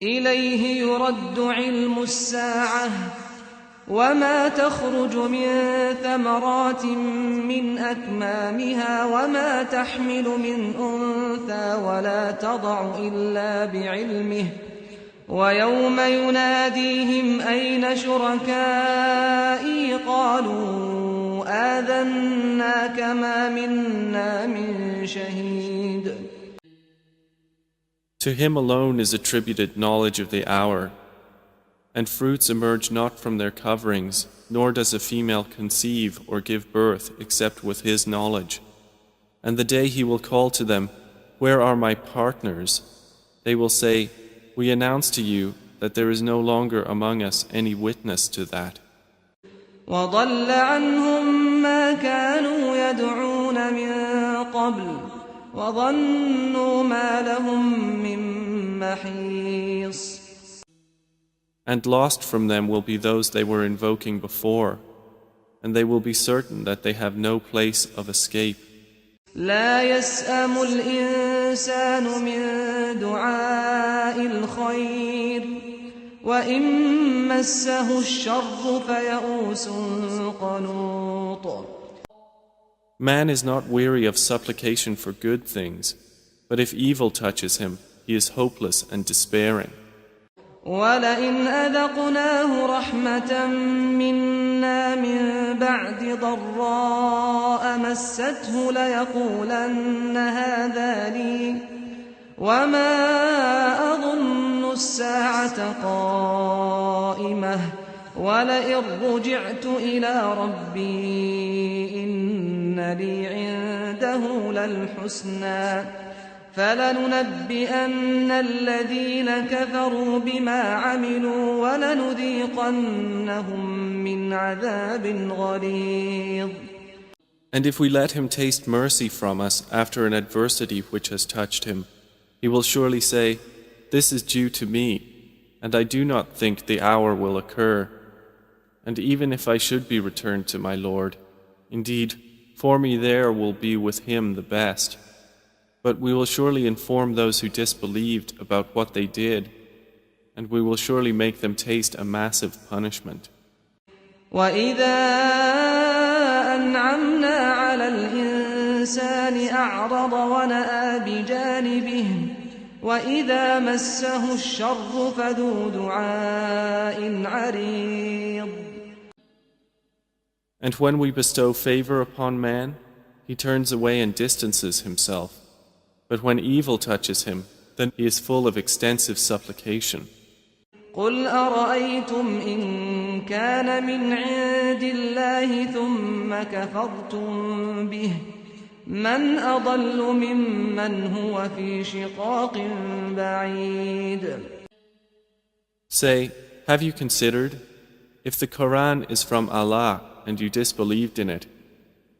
إليه يرد علم الساعة وما تخرج من ثمرات من أكمامها وما تحمل من أنثى ولا تضع إلا بعلمه ويوم يناديهم أين شركائي قالوا آذناك ما منا من شهيد. To him alone is attributed knowledge of the hour, and fruits emerge not from their coverings, nor does a female conceive or give birth except with his knowledge. And the day he will call to them, "Where are my partners?" They will say, "We announce to you that there is no longer among us any witness to that." وَضَلَّ عَنْهُمْ مَا كَانُوا يَدْعُونَ مِن قَبْلُ وَظَنُّوا مَا لَهُم مِّن مَّحِيصٍ. And lost from them will be those they were invoking before, and they will be certain that they have no place of escape. لا يسأم الإنسان من دعاء الخير وإن مسه الشر فيئوس قنوط. Man is not weary of supplication for good things, but if evil touches him, he is hopeless and despairing. وَلَئِنْ أَذَقْنَاهُ رَحْمَةً مِّنَّا مِن بَعْدِ ضَرَّاءَ مَسَّتْهُ لَيَقُولَنَّ هَٰذَا لِي وَمَا أَظُنُّ السَّاعَةَ قَائِمَةً وَلَئِن رُّجِعْتُ إِلَىٰ رَبِّي إِنَّ لِي عِندَهُ لَلْحُسْنَىٰ فَلَنُنَبِّئَنَّ الَّذِينَ كَفَرُوا بِمَا عَمِلُوا وَلَنُذِيقَنَّهُم مِّنْ عَذَابٍ غَلِيظٍ. And if we let him taste mercy from us after an adversity which has touched him, he will surely say, "This is due to me, and I do not think the hour will occur. And even if I should be returned to my Lord, indeed, for me there will be with him the best. But we will surely inform those who disbelieved about what they did, and we will surely make them taste a massive punishment." وَإِذَا أَنْعَمْنَا عَلَى الْإِنسَانِ أَعْرَضَ وَنَأَىٰ بِجَانِبِهِ وَإِذَا مَسَّهُ الشَّرُّ فَذُو دُعَاءٍ عَرِيضٍ. And when we bestow favor upon man, he turns away and distances himself. But when evil touches him, then he is full of extensive supplication. قُلْ أَرَأَيْتُمْ إِن كَانَ مِنْ عِندِ اللَّهِ ثُمَّ كَفَرْتُم بِهِ مَنْ أَضَلُّ مِمَّنْ هُوَ فِي شِقَاقٍ بَعِيدٍ. Say, have you considered, if the Quran is from Allah and you disbelieved in it,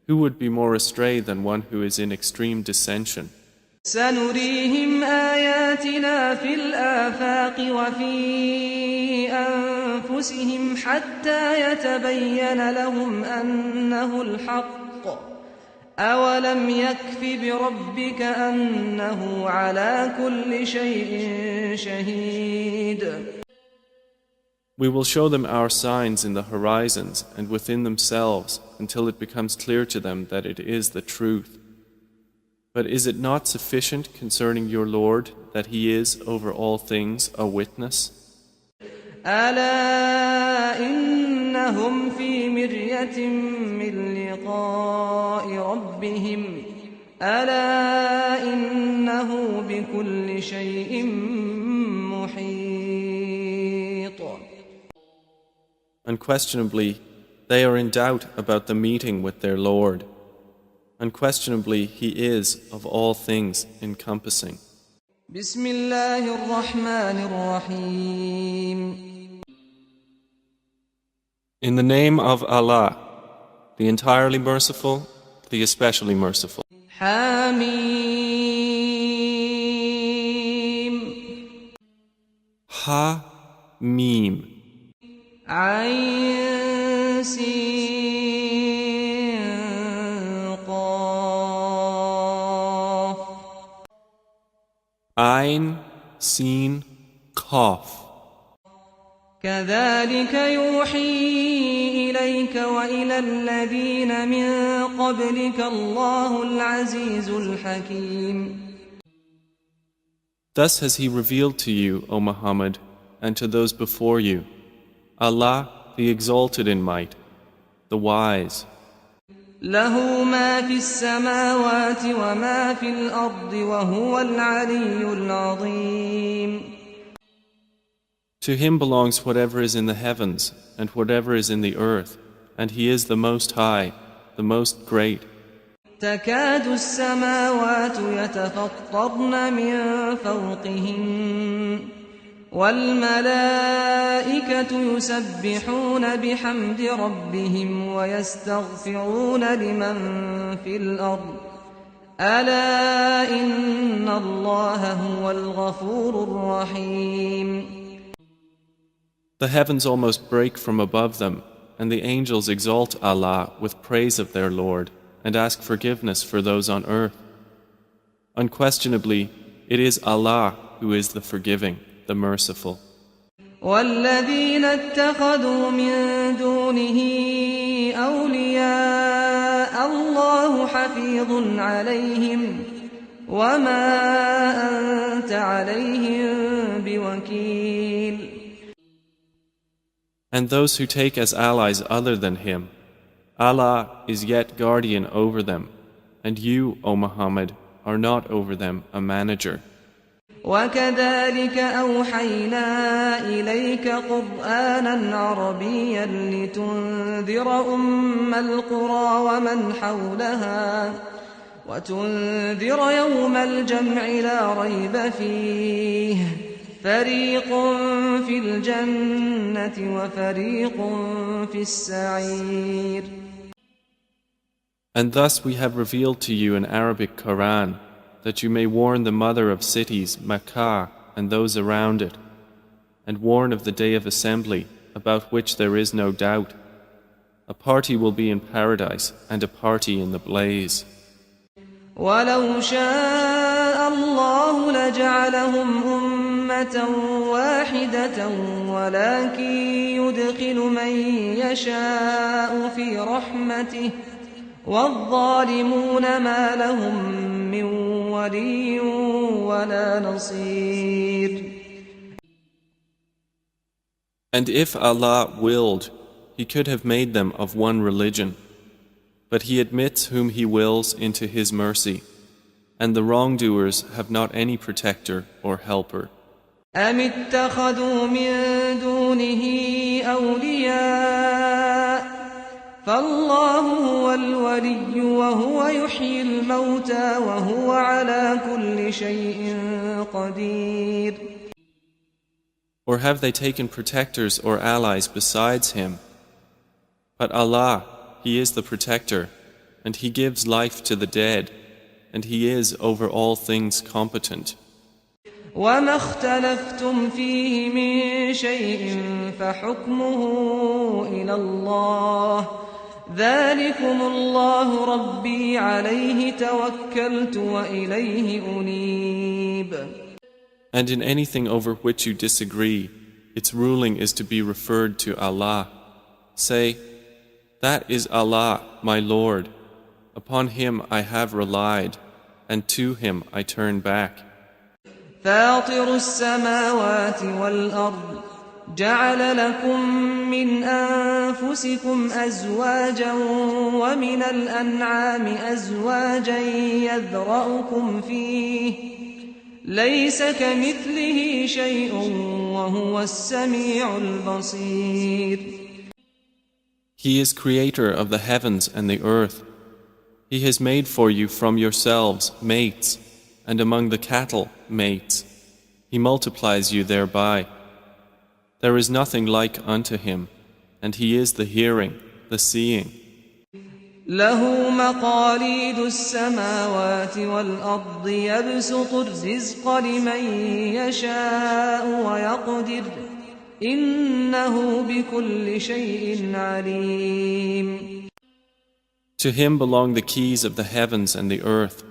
who would be more astray than one who is in extreme dissension? سنريهم آياتنا في الآفاق وفي أنفسهم حتى يتبين لهم أنه الحق أولم يكف بربك أنه على كل شيء شهيد. We will show them our signs in the horizons and within themselves until it becomes clear to them that it is the truth. But is it not sufficient concerning your Lord that He is over all things a witness? ألا إنهم في مرية من لقاء ربهم ألا إنه بكل شيء محيط. Unquestionably, they are in doubt about the meeting with their Lord. Unquestionably, He is of all things encompassing. بسم الله الرحمن الرحيم. In the name of Allah, the entirely merciful, the especially merciful. حميم. Ha-Mim. عين سين قاف. Ain, Sin, cough. كذلك يوحي إليك وإلى الذين من قبلك الله العزيز الحكيم. Thus has He revealed to you, O Muhammad, and to those before you, Allah, the exalted in might, the wise. له ما في السماوات وما في الأرض وهو العلي العظيم. To Him belongs whatever is in the heavens and whatever is in the earth, and He is the Most High, the Most Great. تكاد السماوات يتفطرن من فوقهن والملائكة يسبحون بحمد ربهم ويستغفرون لمن في الأرض ألا إن الله هو الغفور الرحيم. The heavens almost break from above them, and the angels exalt Allah with praise of their Lord and ask forgiveness for those on earth. Unquestionably, it is Allah who is the forgiving, the merciful. والذين اتخذوا من دونه أولياء الله حفيظ عليهم وما أنت عليهم بوكيل. And those who take as allies other than Him, Allah is yet guardian over them, and you, O Muhammad, are not over them a manager. وكذلك أوحينا إليك قرآنا عربيا لتنذر أم القرى ومن حولها وتنذر يوم الجمع لا ريب فيه فريق في الجنة وفريق في السعير. And thus we have revealed to you an Arabic Quran, that you may warn the mother of cities, Makkah, and those around it, and warn of the day of assembly, about which there is no doubt. A party will be in paradise, and a party in the blaze. ولو شاء الله لجعلهم أمة واحدة ولكن يدخل من يشاء في رحمته والظالمون ما لهم من ولي ولا نصير. And if Allah willed, He could have made them of one religion. But He admits whom He wills into His mercy, and the wrongdoers have not any protector or helper. أم اتخذوا من دونه أولياء فالله هو الولي وهو يحيي الموتى وهو على كل شيء قدير. Or have they taken protectors or allies besides Him? But Allah, He is the protector, and He gives life to the dead, and He is over all things competent. وما اختلفتم فيه من شيء فحكمه إلى الله ذلكم الله ربي عليه توكلت وإليه أنيب. And in anything over which you disagree, its ruling is to be referred to Allah. Say, that is Allah, my Lord. Upon Him I have relied, and to Him I turn back. فاطر السماوات والأرض جعل لكم من أنفسكم أزواجا ومن الأنعام أزواجا يذرأكم فيه ليس كمثله شيء وهو السميع البصير. He is creator of the heavens and the earth. He has made for you from yourselves mates, and among the cattle mates. He multiplies you thereby. There is nothing like unto Him, and He is the hearing, the seeing. له مقاليد السماوات والأرض يبسط الرزق لمن يشاء ويقدر إنه بكل شيء عليم. To Him belong the keys of the heavens and the earth.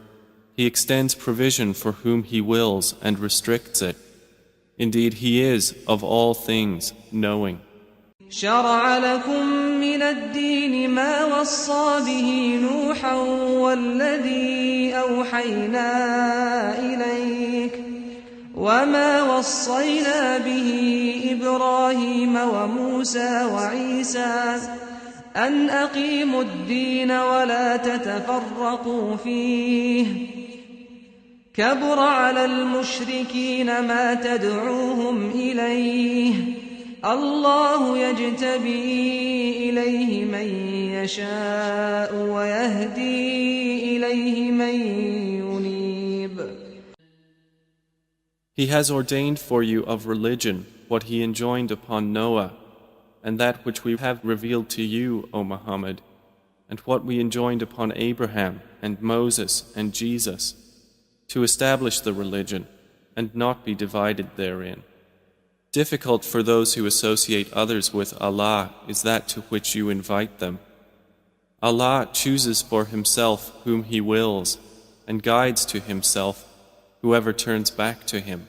He extends provision for whom He wills and restricts it. Indeed, He is of all things knowing. شرع لكم من الدين ما وصى به نوحا والذي أوحينا إليك وما وصينا به إبراهيم وموسى وعيسى أن أقيموا الدين ولا تتفرقوا فيه كبر على المشركين ما تدعوهم إليه الله يجتبي إليه من يشاء ويهدي إليه من ينيب. He has ordained for you of religion what He enjoined upon Noah, and that which we have revealed to you, O Muhammad, and what we enjoined upon Abraham and Moses and Jesus, to establish the religion and not be divided therein. Difficult for those who associate others with Allah is that to which you invite them. Allah chooses for Himself whom He wills and guides to Himself whoever turns back to Him.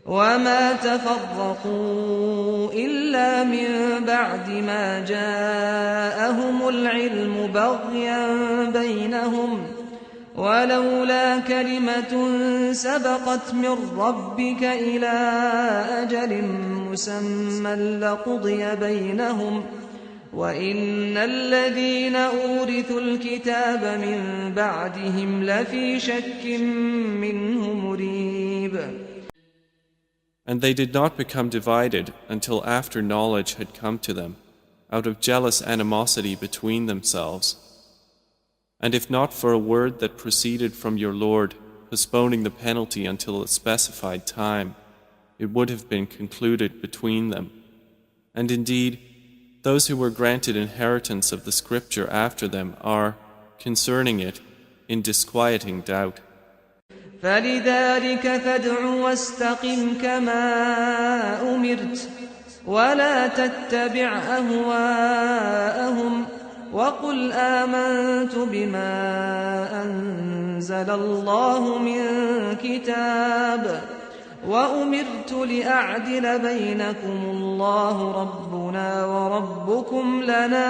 وما تفرقوا إلا من بعد ما جاءهم العلم بغيا بينهم ولولا كلمة سبقت من ربك إلى أجل مسمى لقضي بينهم وإن الذين أورثوا الكتاب من بعدهم لفي شك منه مريب. And they did not become divided until after knowledge had come to them, out of jealous animosity between themselves. And if not for a word that proceeded from your Lord, postponing the penalty until a specified time, it would have been concluded between them. And indeed, those who were granted inheritance of the scripture after them are, concerning it, in disquieting doubt. فلذلك فادع واستقم كما أمرت ولا تتبع أهواءهم وقل آمنت بما أنزل الله من كتاب وأمرت لأعدل بينكم الله ربنا وربكم لنا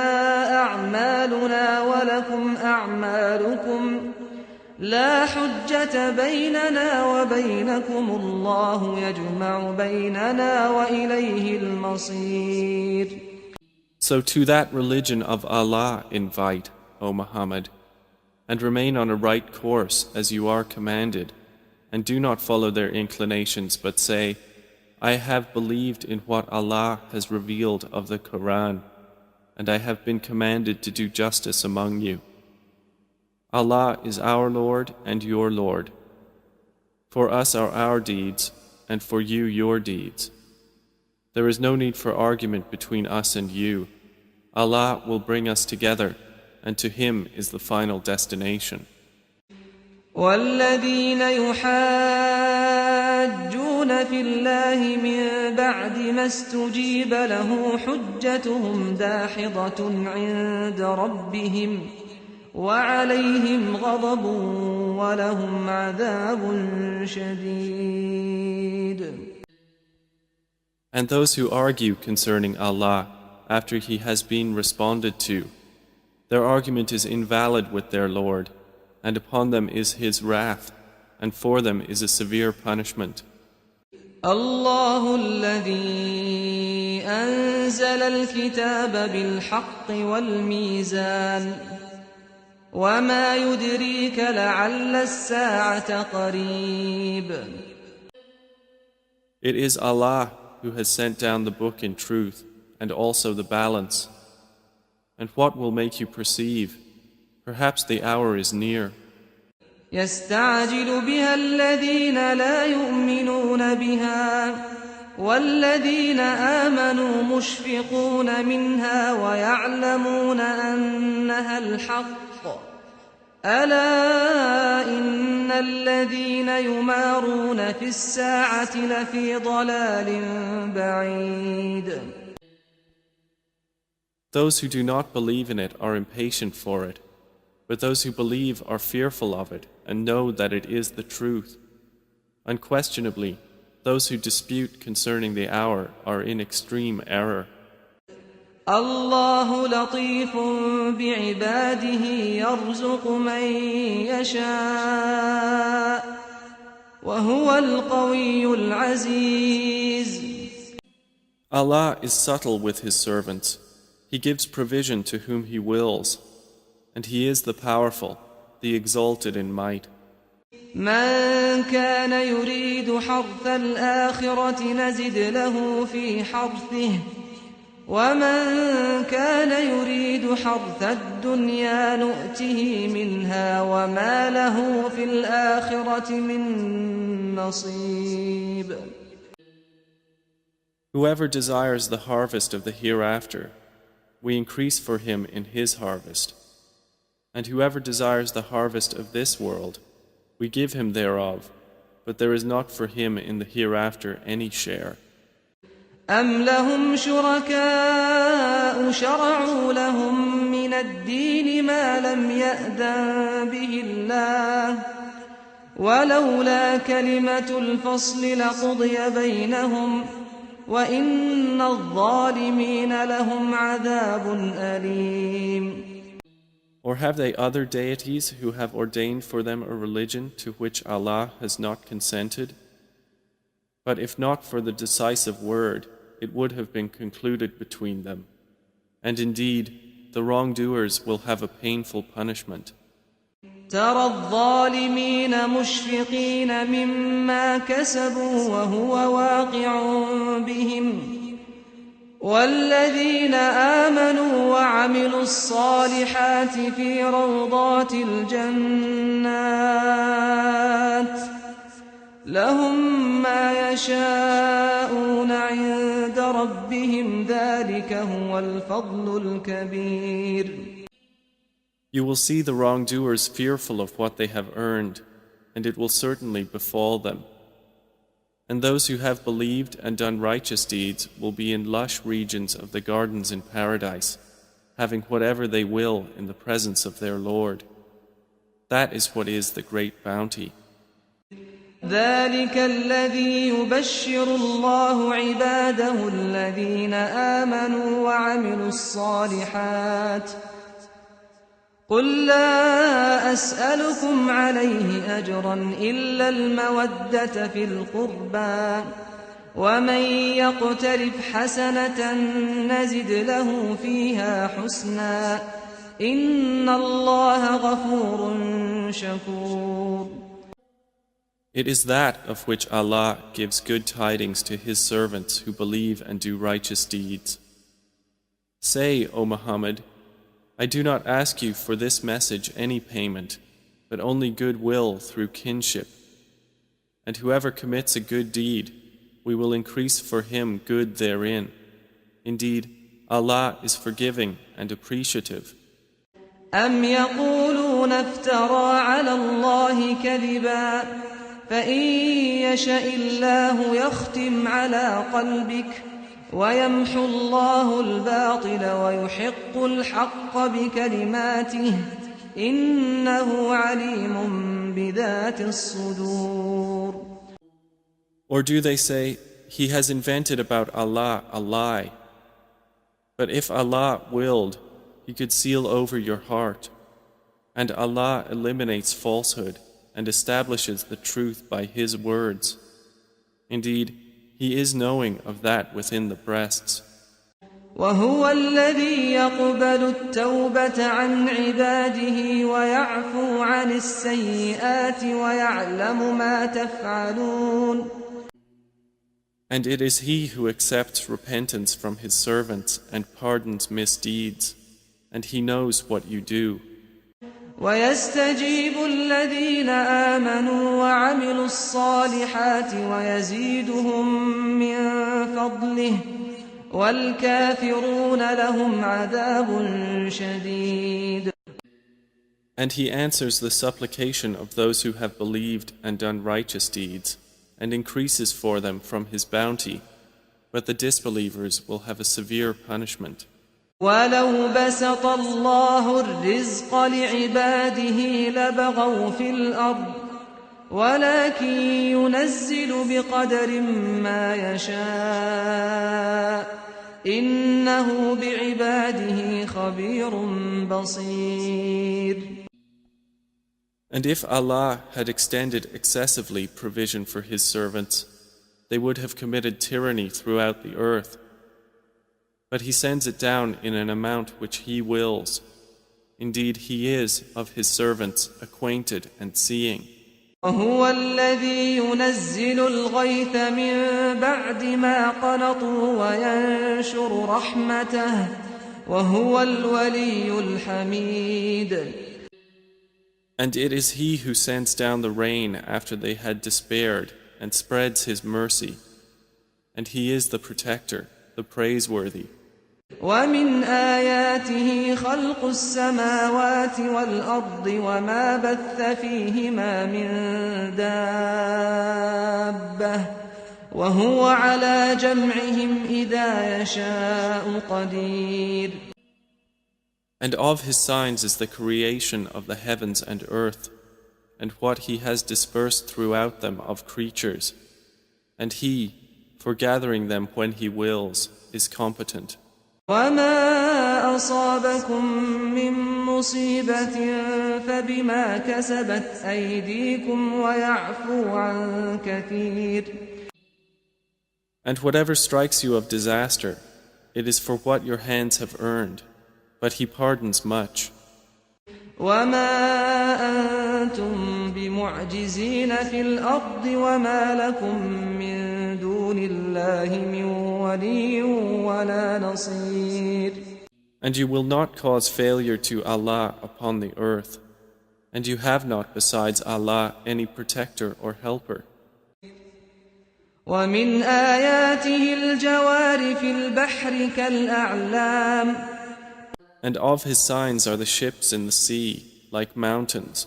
أعمالنا ولكم أعمالكم لا حجة بيننا وبينكم الله يجمع بيننا وإليه المصير. So to that religion of Allah invite, O Muhammad, and remain on a right course as you are commanded, and do not follow their inclinations, but say, I have believed in what Allah has revealed of the Quran, and I have been commanded to do justice among you. Allah is our Lord and your Lord. For us are our deeds, and for you your deeds. There is no need for argument between us and you. Allah will bring us together, and to Him is the final destination. والذين يحاجون في الله من بعد ما استجيب له حجتهم داحضة عند ربهم وعليهم غضب ولهم عذاب شديد. And those who argue concerning Allah after He has been responded to, their argument is invalid with their Lord, and upon them is His wrath, and for them is a severe punishment. الله الذي أنزل الكتاب بالحق والميزان وما يدريك لعل الساعة قريب. It is Allah who has sent down the book in truth and also the balance. And what will make you perceive? Perhaps the hour is near. يستعجل بها الذين لا يؤمنون بها والذين آمنوا مشفقون منها ويعلمون أنها الحق ألا إن الذين يمارون في الساعة لفي ضلال بعيد. Those who do not believe in it are impatient for it, but those who believe are fearful of it and know that it is the truth. Unquestionably, Those who dispute concerning the hour are in extreme error. الله لطيف بعباده يرزق من يشاء وهو القوي العزيز. Allah is subtle with His servants. He gives provision to whom He wills, and He is the powerful, the exalted in might. من كان يريد حرث الآخرة نزد له في حرثه ومن كان يريد حرث الدنيا نؤته منها وما له في الآخرة من نصيب. Whoever desires the harvest of the hereafter, we increase for him in his harvest. And whoever desires the harvest of this world, we give him thereof, but there is not for him in the hereafter any share. أم لهم شركاء شرعوا لهم من الدين ما لم يأذن به الله ولولا كلمة الفصل لقضي بينهم وإن الظالمين لهم عذاب أليم. Or have they other deities who have ordained for them a religion to which Allah has not consented? But if not for the decisive word, it would have been concluded between them. And indeed, the wrongdoers will have a painful punishment. ترى الظالمين مشفقين مما كسبوا وهو واقع بهم والذين آمنوا وعملوا الصالحات في روضات الجنات لهم ما يشاءون عند ربهم ذلك هو الفضل الكبير. You will see the wrongdoers fearful of what they have earned, and it will certainly befall them. And those who have believed and done righteous deeds will be in lush regions of the gardens in paradise, having whatever they will in the presence of their Lord. That is what is the great bounty. ذلك الذي يبشر الله عباده الذين آمنوا وعملوا الصالحات قل لا أسألكم عليه أجرا إلا المودة في القربى ومن يقترف حسنة نزد له فيها حسنا إن الله غفور شكور. It is that of which Allah gives good tidings to His servants who believe and do righteous deeds. Say, O Muhammad, I do not ask you for this message any payment, but only goodwill through kinship. And whoever commits a good deed, we will increase for him good therein. Indeed, Allah is forgiving and appreciative. أم يقولون افترى على الله كذبا فإن يشاء الله يختم على قلبك ويمحو الله الباطل ويحق الحق بكلماته إنه عليم بذات الصدور. Or do they say, he has invented about Allah a lie? But if Allah willed, He could seal over your heart. And Allah eliminates falsehood and establishes the truth by His words. Indeed, He is knowing of that within the breasts. وهو الذي يقبل التوبة عن عباده ويعفو عن السيئات ويعلم ما تفعلون. And it is He who accepts repentance from His servants and pardons misdeeds, and He knows what you do. ويستجيب الذين آمنوا وعملوا الصالحات ويزيدهم من فضله والكافرون لهم عذاب شديد. And He answers the supplication of those who have believed and done righteous deeds, and increases for them from His bounty, but the disbelievers will have a severe punishment. ولو بسط الله الرزق لعباده لبغوا في الأرض ولكن ينزل بقدر ما يشاء إنه بعباده خبير بصير. And if Allah had extended excessively provision for His servants, they would have committed tyranny throughout the earth. But He sends it down in an amount which He wills. Indeed, He is of His servants acquainted and seeing. وهو الذي ينزل الغيث من بعد ما قنطوا وينشر رحمته وهو الولي الحميد. And it is He who sends down the rain after they had despaired and spreads His mercy. And He is the protector, the praiseworthy. ومن آياته خلق السماوات والأرض وما بث فيهما من دابة وهو على جمعهم إذا يشاء قدير. And of His signs is the creation of the heavens and earth, and what He has dispersed throughout them of creatures. And He, for gathering them when He wills, is competent. وما أصابكم من مصيبة فبما كسبت أيديكم ويعفو عن كثير. And whatever strikes you of disaster, it is for what your hands have earned, but He pardons much. وما أنتم بمعجزين في الأرض وما لكم من دون الله من ولي ولا نصير. And you will not cause failure to Allah upon the earth, and you have not besides Allah any protector or helper. ومن آياته الجوار في البحر كالأعلام. And of His signs are the ships in the sea, like mountains.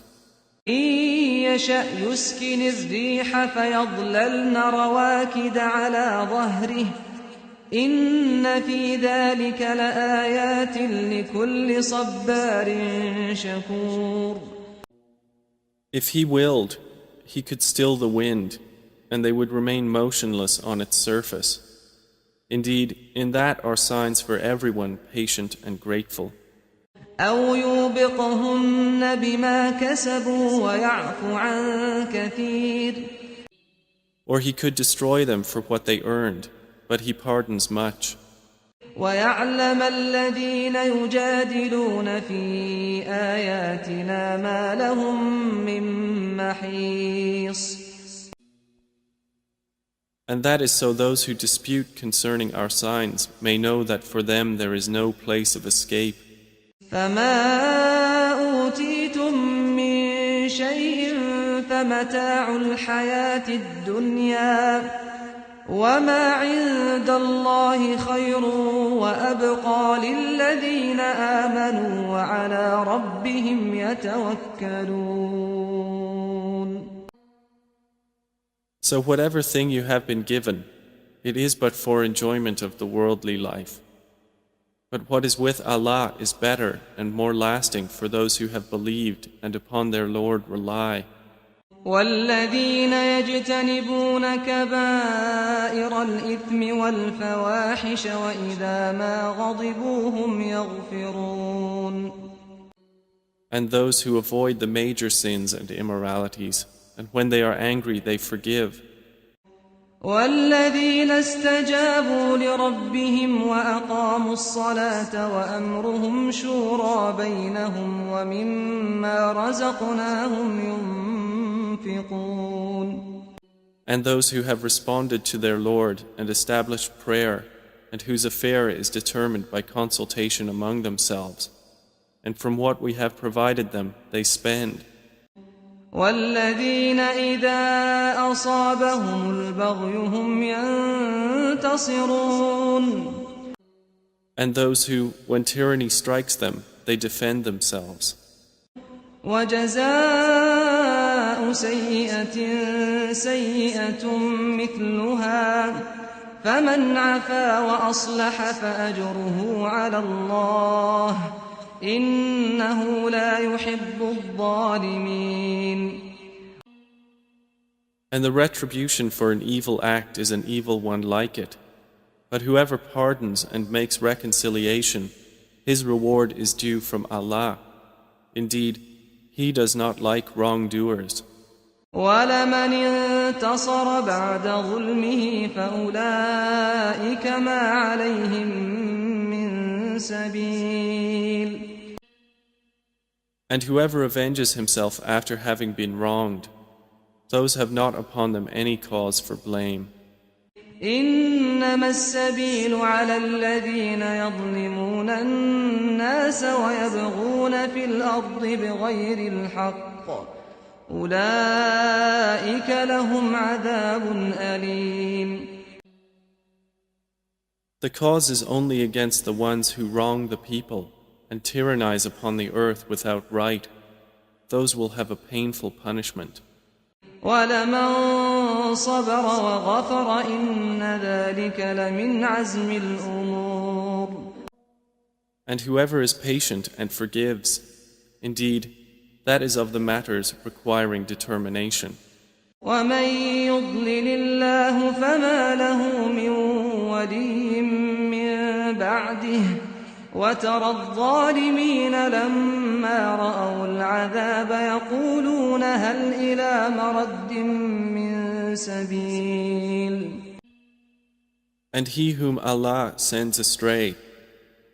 إن يشأ يسكن الريح فيظللن رواكد على ظهره إن في ذلك لآيات لكل صبار شكور. If He willed, He could still the wind, and they would remain motionless on its surface. Indeed, in that are signs for everyone patient and grateful. أو يوبقهن بما كسبوا ويعفو عن كثير. Or He could destroy them for what they earned, but He pardons much. ويعلم الذين يجادلون في آياتنا ما لهم من محيص. And that is so those who dispute concerning our signs may know that for them there is no place of escape. فما أوتيتم من شيء فمتاع الحياة الدنيا وما عند الله خير وأبقى للذين آمنوا وعلى ربهم يتوكلون. So whatever thing you have been given, it is but for enjoyment of the worldly life. But what is with Allah is better and more lasting for those who have believed and upon their Lord rely. والذين يجتنبون كبائر الإثم والفواحش وإذا ما غضبوا هم يغفرون. And those who avoid the major sins and immoralities, and when they are angry they forgive. والذين استجابوا لربهم وأقاموا الصلاة وأمرهم شورى بينهم ومما رزقناهم ينفقون. And those who have responded to their Lord and established prayer, and whose affair is determined by consultation among themselves, and from what we have provided them they spend. والذين إذا أصابهم البغي هم ينتصرون. And those who, when tyranny strikes them, they defend themselves. وجزاء سيئة سيئة مثلها فمن عفا وأصلح فأجره على الله إنه لا يحب الظالمين. And the retribution for an evil act is an evil one like it. But whoever pardons and makes reconciliation, his reward is due from Allah. Indeed, He does not like wrongdoers. وَلَمَنِ انتصر بَعْدَ ظُلْمِهِ فَأُولَئِكَ مَا عَلَيْهِم مِّن سَبِيلٍ. And whoever avenges himself after having been wronged, those have not upon them any cause for blame. إنما السبيل على الذين يظلمون الناس ويبغون في الأرض بغير الحق أولئك لهم عذاب أليم. The cause is only against the ones who wrong the people and tyrannize upon the earth without right. Those will have a painful punishment. وَلَمَنْ صَبَرَ وَغَفَرَ إِنَّ ذَلِكَ لَمِنْ عَزْمِ الْأُمُورِ. And whoever is patient and forgives, indeed, that is of the matters requiring determination. وَمَنْ يُضْلِلِ اللَّهُ فَمَا لَهُ مِنْ وَلِيٍّ مِّن بَعْدِهِ وَتَرَى الظَّالِمِينَ لَمَّا رَأَوُا الْعَذَابَ يَقُولُونَ هَلْ إِلَى مَرَدٍّ مِّن سَبِيلٍ. And he whom Allah sends astray,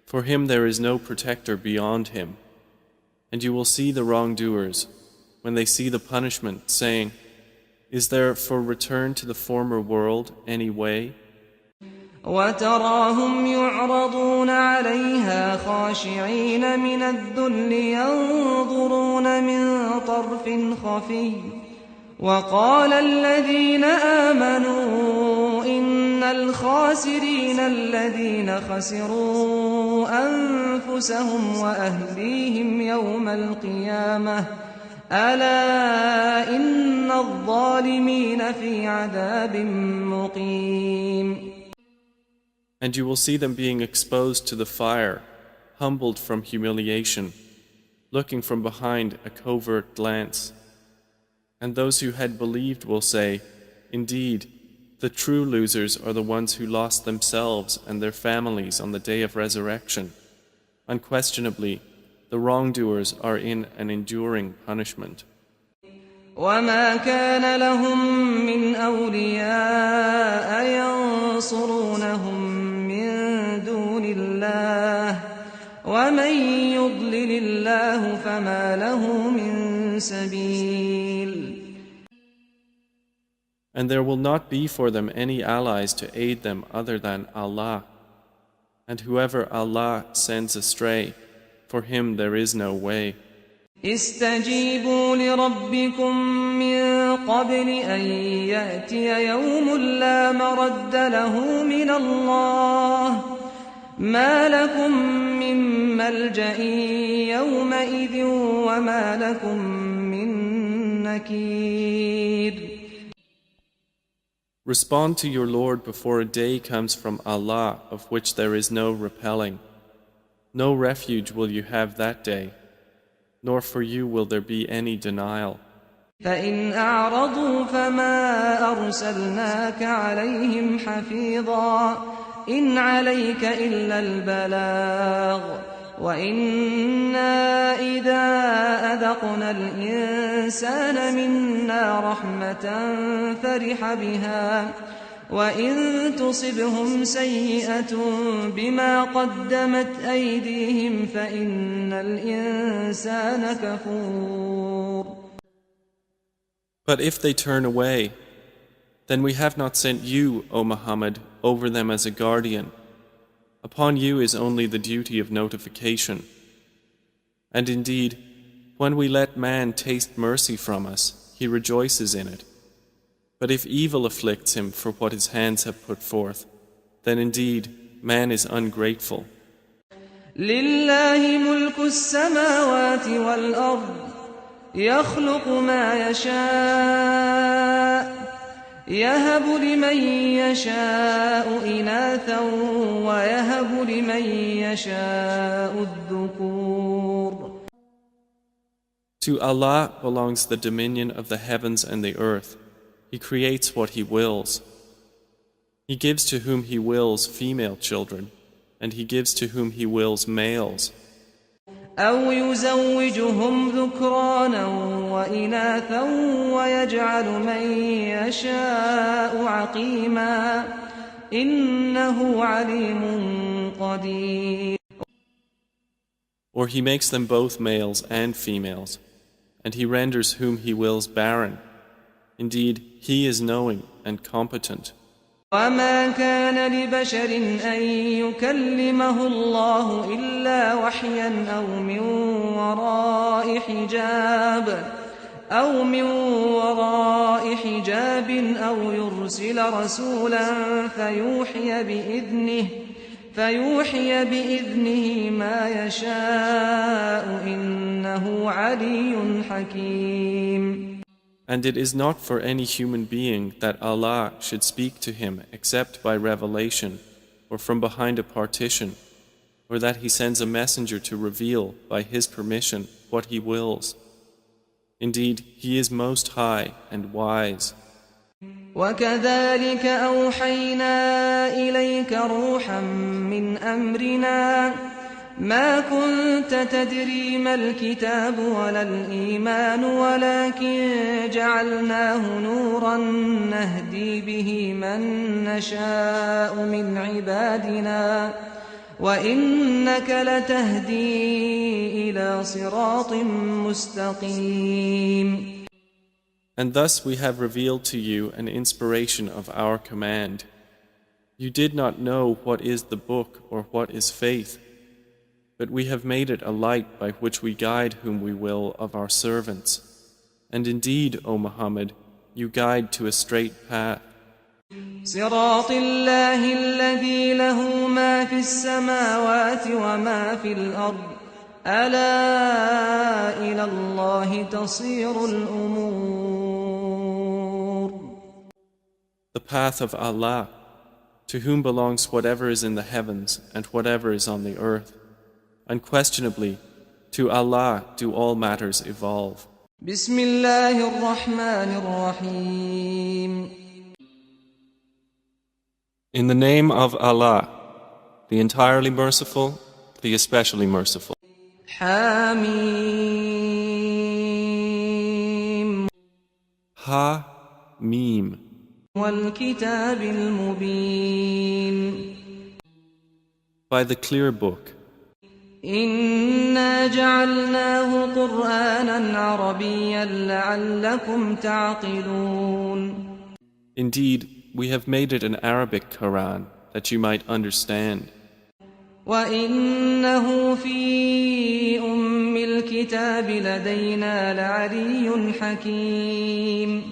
for him there is no protector beyond him. And you will see the wrongdoers, when they see the punishment, saying, Is there for return to the former world any way? وَتَرَاهُمْ يُعْرَضُونَ عَلَيْهَا خَاشِعِينَ مِنَ الذُّلِّ يَنظُرُونَ مِنْ طَرْفٍ خَفِيٍّ وَقَالَ الَّذِينَ آمَنُوا إِنَّ الْخَاسِرِينَ الَّذِينَ خَسِرُوا أَنفُسَهُمْ وَأَهْلِيهِمْ يَوْمَ الْقِيَامَةِ أَلَا إِنَّ الظَّالِمِينَ فِي عَذَابٍ مُقِيمٍ. And you will see them being exposed to the fire, humbled from humiliation, looking from behind a covert glance. And those who had believed will say, Indeed, the true losers are the ones who lost themselves and their families on the day of resurrection. Unquestionably, the wrongdoers are in an enduring punishment. وَمَا كَانَ لَهُم مِّنْ أَوْلِيَاءَ يَنصُرُونَهُم مِّن دُونِ اللَّهِ وَمَن يُضْلِلِ اللَّهُ فَمَا لَهُ مِن سَبِيلٍ. And there will not be for them any allies to aid them other than Allah. And whoever Allah sends astray, for him there is no way. استجيبوا لربكم من قبل أن يأتي يوم لا مرد له من الله ما لكم من ملجأ يومئذ وما لكم من نكير. Respond to your Lord before a day comes from Allah of which there is no repelling. No refuge will you have that day, nor for you will there be any denial. فإن أعرضوا فما أرسلناك عليهم حفيظا إن عليك إلا البلاغ وإنا إذا أذقنا الإنسان منا رحمة فرح بها وإن تصبهم سيئة بما قدمت أيديهم فإن الإنسان كفور. But if they turn away, then we have not sent you, O Muhammad, over them as a guardian. Upon you is only the duty of notification. And indeed, when we let man taste mercy from us, he rejoices in it. But if evil afflicts him for what his hands have put forth, then indeed man is ungrateful. لله ملك السماوات والأرض يخلق ما يشاء يهب لمن يشاء إناثا ويهب لمن يشاء الذكور. To Allah belongs the dominion of the heavens and the earth. He creates what He wills. He gives to whom He wills female children, and He gives to whom He wills males. أو يزوجهم ذكرانا وإناثا ويجعل من يشاء عقيما إنه عليم قدير. Or He makes them both males and females, and He renders whom He wills barren. Indeed, He is knowing and competent. وما كان لبشر أن يكلمه الله إلا وحيا أو من وراء حجاب أو يرسل رسولا فيوحي بإذنه ما يشاء إنه علي حكيم. And it is not for any human being that Allah should speak to him except by revelation or from behind a partition, or that He sends a messenger to reveal by His permission what He wills. Indeed, He is most high and wise. وكذلك أوحينا إليك روحا من أمرنا ما كنت تدري ما الكتاب ولا الإيمان ولكن جعلناه نورا نهدي به من نشاء من عبادنا وإنك لتهدي إلى صراط مستقيم. And thus we have revealed to you an inspiration of our command. You did not know what is the book or what is faith, but we have made it a light by which we guide whom we will of our servants. And indeed, O Muhammad, you guide to a straight path. صراط الله الذي له ما في السماوات وما في الأرض ألا إلى الله تصير الأمور. The path of Allah, to whom belongs whatever is in the heavens and whatever is on the earth. Unquestionably, to Allah do all matters evolve. بسم الله الرحمن الرحيم. In the name of Allah, the entirely merciful, the especially merciful. حميم Ha Mim. والكتاب المبين. By the clear book. إنا جعلناه قرآنا عربيا لعلكم تعقلون. Indeed, we have made it an Arabic Quran that you might understand. وإنه في أم الكتاب لدينا لعلي حكيم.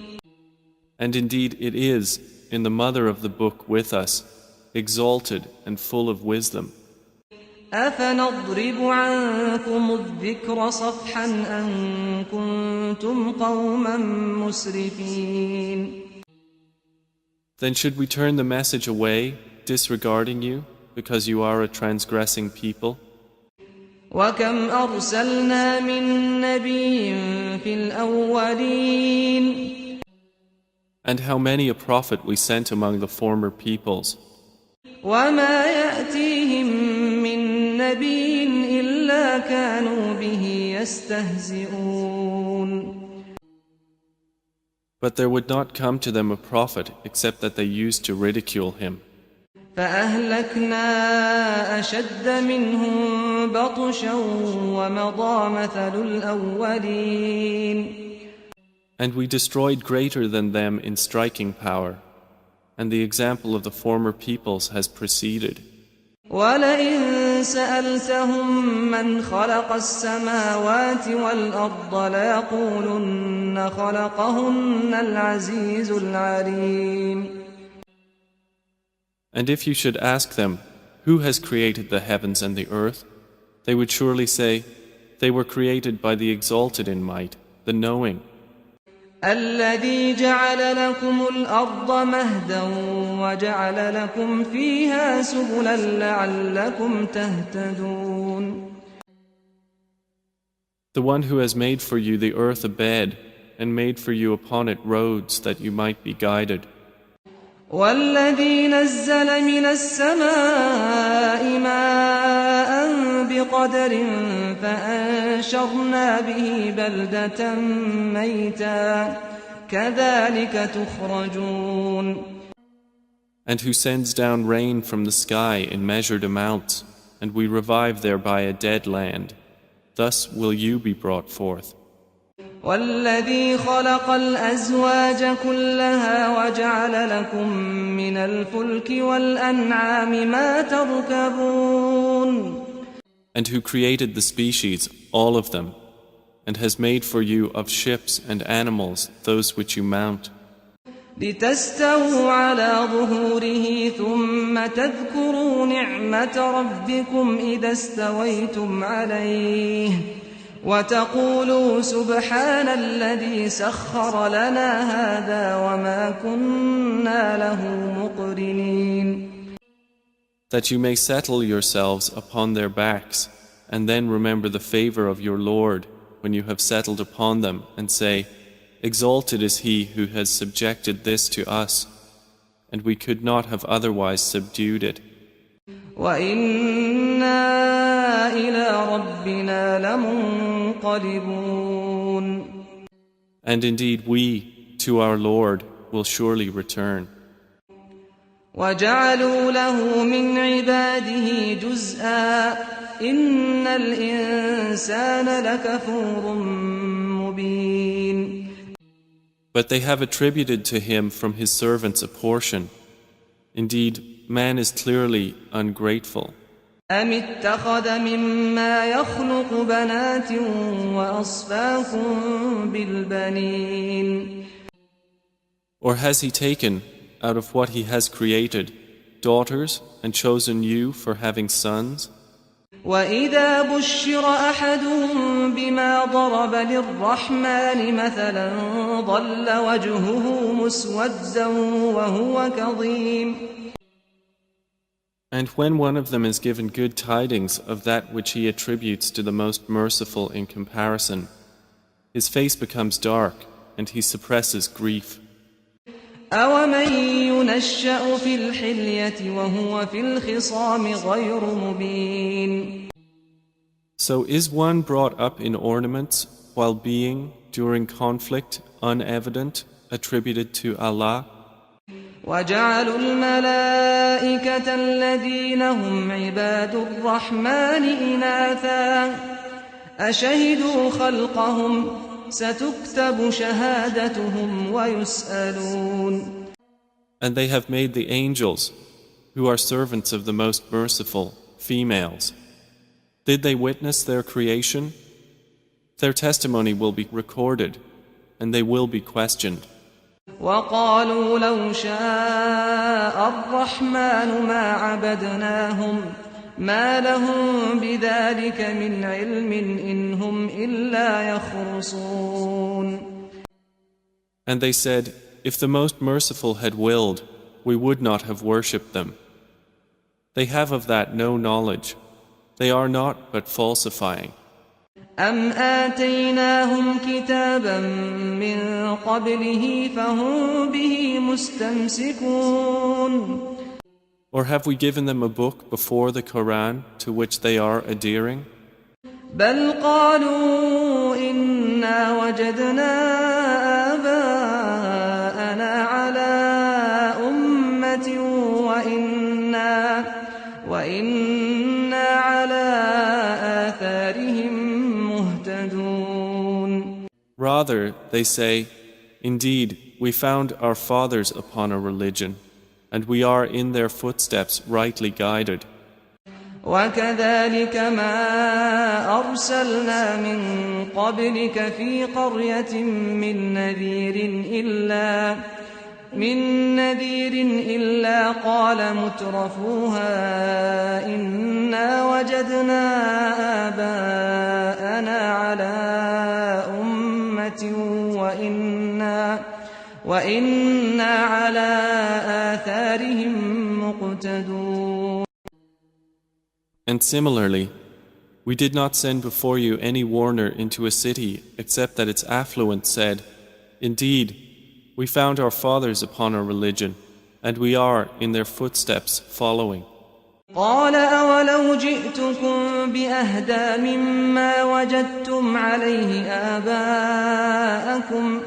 And indeed it is, in the mother of the book with us, exalted and full of wisdom. أفنضرب عنكم الذكر صفحا أن كنتم قوما مسرفين. Then should we turn the message away, disregarding you, because you are a transgressing people? وكم أرسلنا من نبي في الأولين. And how many a prophet we sent among the former peoples. وما يأتيهم من نبي إلا كانوا به يستهزئون. But there would not come to them a prophet except that they used to ridicule him. فأهلكنا أشد منهم بطشا ومضى مثل الأولين. And we destroyed greater than them in striking power, and the example of the former peoples has preceded. ولئن سألتهم من خلق السماوات والأرض ليقولن خلقهن العزيز العليم. And if you should ask them, who has created the heavens and the earth, they would surely say, they were created by the exalted in might, the knowing. الذي جعل لكم الأرض مهدا وجعل لكم فيها سبلا لعلكم تهتدون. The one who has made for you the earth a bed and made for you upon it roads that you might be guided. والذي نزل من السماء ماء بقدر فأنشرنا به بلدة ميتا كذلك تخرجون. And who sends down rain from the sky in measured amounts, and we revive thereby a dead land. Thus will you be brought forth. والذي خلق الأزواج كلها وجعل لكم من الفلك والأنعام ما تركبون. And who created the species, all of them, and has made for you of ships and animals those which you mount. لتستووا على ظهوره ثم تذكروا نعمة ربكم إذا استويتم عليه وتقولوا سبحان الذي سخر لنا هذا وما كنا له مقرنين. That you may settle yourselves upon their backs, and then remember the favor of your Lord when you have settled upon them, and say, Exalted is He who has subjected this to us, and we could not have otherwise subdued it. وَإِنَّا إِلَى رَبِّنَا لَمُنقَلِبُونَ. And indeed we, to our Lord, will surely return. وَجَعَلُوا لَهُ مِنْ عِبَادِهِ جُزْءًا إِنَّ الْإِنسَانَ لَكَفُورٌ مُبِينٌ. But they have attributed to him from his servants a portion. Indeed, man is clearly ungrateful. أَمِ اتَّخَذَ مِمَّا يَخْلُقُ بَنَاتٍ وَأَصْفَاكُم بِالْبَنِينَ. Or has he taken, out of what he has created, daughters and chosen you for having sons? وَإِذَا بُشِّرَ أَحَدُهُم بِمَا ضَرَبَ لِلرَّحْمَنِ مَثَلًا ظَلَّ وَجْهُهُ مُسْوَدًّا وَهُوَ كَظِيمٌ. And when one of them is given good tidings of that which he attributes to the most merciful in comparison, his face becomes dark and he suppresses grief. أَوَمَن يُنَشَّأُ فِي الْحِلْيَةِ وَهُوَ فِي الْخِصَامِ غَيْرُ مُبِينٍ. So is one brought up in ornaments while being, during conflict, unevident, attributed to Allah? وَجَعَلُوا الْمَلَائِكَةَ الَّذِينَ هُمْ عِبَادُ الرَّحْمَنِ إِنَاثًا أَشَهِدُوا خَلْقَهُمْ سَتُكْتَبُ شَهَادَتُهُمْ وَيُسْأَلُونَ. And they have made the angels, who are servants of the Most Merciful, females. Did they witness their creation? Their testimony will be recorded, and they will be questioned. وَقَالُوا لَوْ شَاءَ الرَّحْمَنُ مَا عَبَدْنَاهُمْ مَا لَهُم بِذَلِكَ مِنْ عِلْمٍ إِنْ هُمْ إِلَّا يَخْرُصُونَ. And they said, if the Most Merciful had willed, we would not have worshipped them. They have of that no knowledge. They are not but falsifying. أَمْ آتَيْنَاهُمْ كِتَابًا مِّن قَبْلِهِ فَهُم بِهِ مُسْتَمْسِكُونَ. Or have we given them a book before the Quran to which they are adhering? بَلْ قَالُوا إِنَّا وَجَدْنَا آبَاءَنَا عَلَىٰ أُمَّةٍ وَإِنَّا عَلَىٰ آثَارِهِم مُهْتَدُونَ. Rather, they say, indeed, we found our fathers upon a religion, and we are in their footsteps rightly guided. وَكَذَلِكَ مَا أَرْسَلْنَا مِن قَبْلِكَ فِي قَرْيَةٍ مِّن نَّذِيرٍ إِلَّا قَالَ مُتْرَفُوهَا إِنَّا وَجَدْنَا آبَاءَنَا عَلَىٰ أُمَّةٍ وَإِنَّا عَلَىٰ آثَارِهِم مُّقْتَدُونَ. And similarly, we did not send before you any warner into a city except that its affluent said, Indeed, we found our fathers upon a religion, and we are in their footsteps following. قال أولو جئتكم بأهدى مما وجدتم عليه آباءكم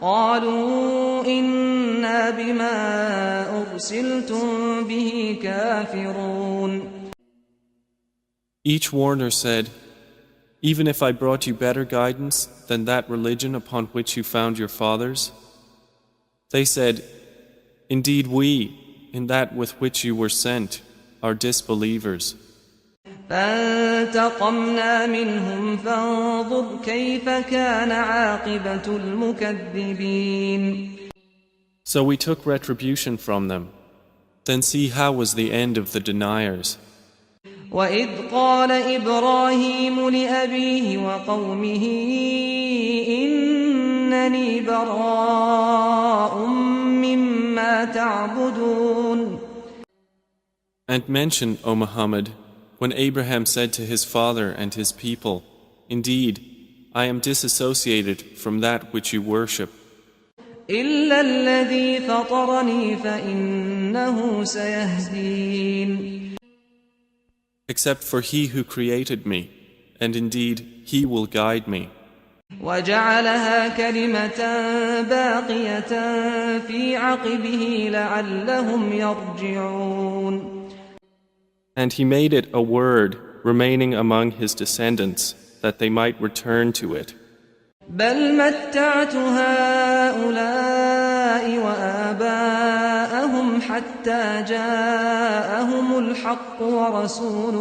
قالوا إنا بما أرسلتم به كافرون. Each warner said, even if I brought you better guidance than that religion upon which you found your fathers? They said, indeed we, in that with which you were sent, are disbelievers. فانتقمنا منهم فانظر كيف كان عاقبة المكذبين. So we took retribution from them. Then see how was the end of the deniers. وإذ قال إبراهيم لأبيه وقومه إنني براء مما تعبدون. And mention, O Muhammad, when Abraham said to his father and his people, indeed, I am disassociated from that which you worship. إلا الذي فطرني فإنه سيهدين. Except for he who created me, and indeed, he will guide me. وجعلها كلمة باقية في عقبه لعلهم يرجعون. And he made it a word remaining among his descendants, that they might return to it. بل متعت هؤلاء وآباءهم حتى جاءهم الحق ورسول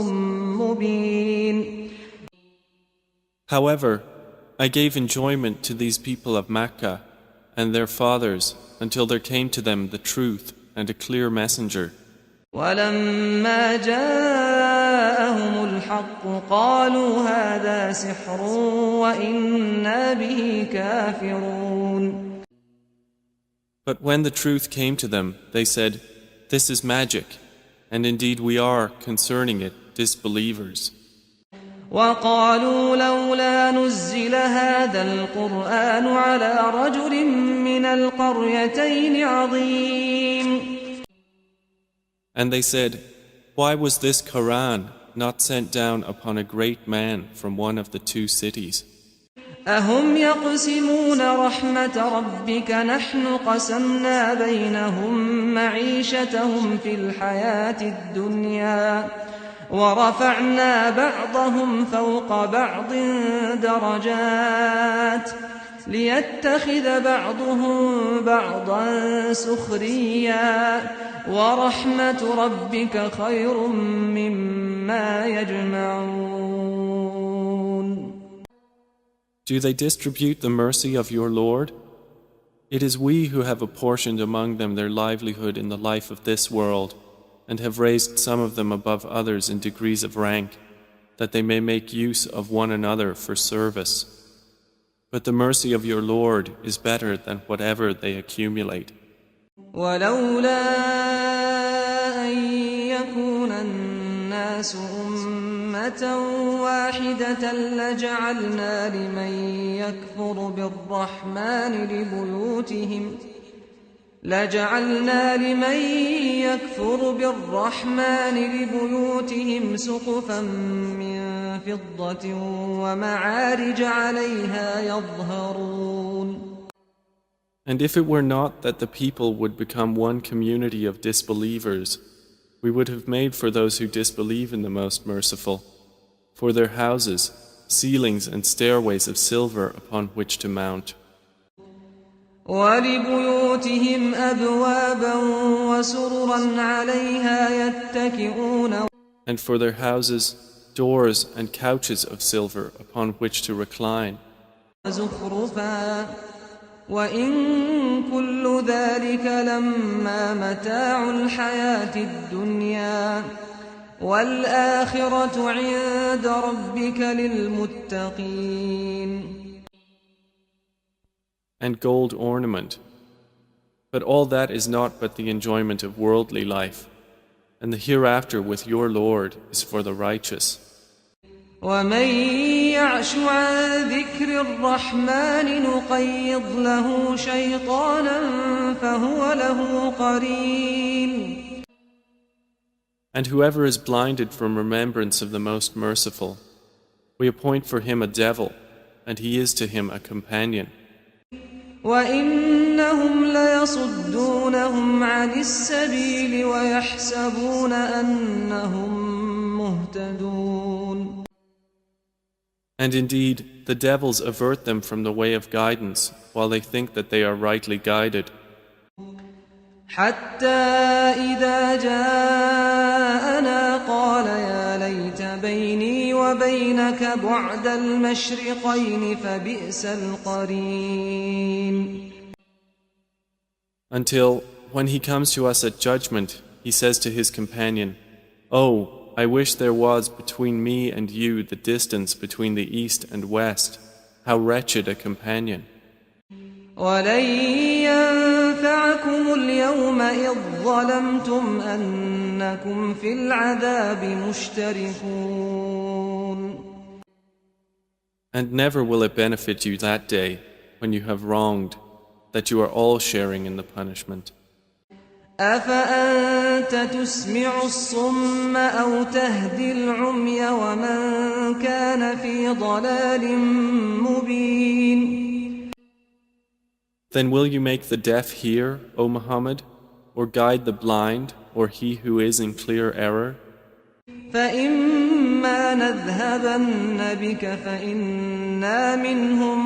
مبين. However, I gave enjoyment to these people of Mecca and their fathers until there came to them the truth and a clear messenger. ولما جاءهم الحق قالوا هذا سحر وإنا به كافرون. But when the truth came to them, they said, this is magic, and indeed we are, concerning it, disbelievers. وقالوا لولا نزل هذا القرآن على رجل من القريتين عظيم. And they said, why was this Quran not sent down upon a great man from one of the two cities? أهم يقسمون رحمة ربك نحن قسمنا بينهم معيشتهم في الحياة الدنيا ورفعنا بعضهم فوق بعض درجات ليتخذ بعضهم بعضا سخريا ورحمة ربك خير مما يجمعون. Do they distribute the mercy of your Lord? It is we who have apportioned among them their livelihood in the life of this world, and have raised some of them above others in degrees of rank, that they may make use of one another for service. But the mercy of your Lord is better than whatever they accumulate. ولولا أن يكون الناس أمة واحدة لجعلنا لمن يكفر بالرحمن لبيوتهم سقفا من فضة ومعارج عليها يظهرون. And if it were not that the people would become one community of disbelievers, we would have made for those who disbelieve in the Most Merciful, for their houses, ceilings and stairways of silver upon which to mount. ولبيوتهم أبوابا وسررا عليها يتكئون. And for their houses, doors and couches of silver upon which to recline. زخرفا وإن كل ذلك لما متاع الحياة الدنيا والآخرة عند ربك للمتقين. And gold ornament. But all that is not but the enjoyment of worldly life, and the hereafter with your Lord is for the righteous. ومن يعش عن ذكر الرحمن نقيض له شيطانا فهو له قرين. And whoever is blinded from remembrance of the Most Merciful, we appoint for him a devil, and he is to him a companion. وإنهم ليصدونهم عن السبيل ويحسبون أنهم مهتدون. And indeed, the devils avert them from the way of guidance, while they think that they are rightly guided. حتى إذا جاءنا قال يا ليت بيني وبينك بعد المشرقين فبئس القرين. Until, when he comes to us at judgment, he says to his companion, "Oh, I wish there was between me and you the distance between the east and west. How wretched a companion." ولن ينفعكم اليوم إذ ظلمتم أنكم في العذاب مشتركون. And never will it benefit you that day, when you have wronged, that you are all sharing in the punishment. أفأنت تسمع الصم أو تهدي العمي ومن كان في ضلال مبين. Then will you make the deaf hear, O Muhammad, or guide the blind, or he who is in clear error? فإما نذهبن بك فإنا منهم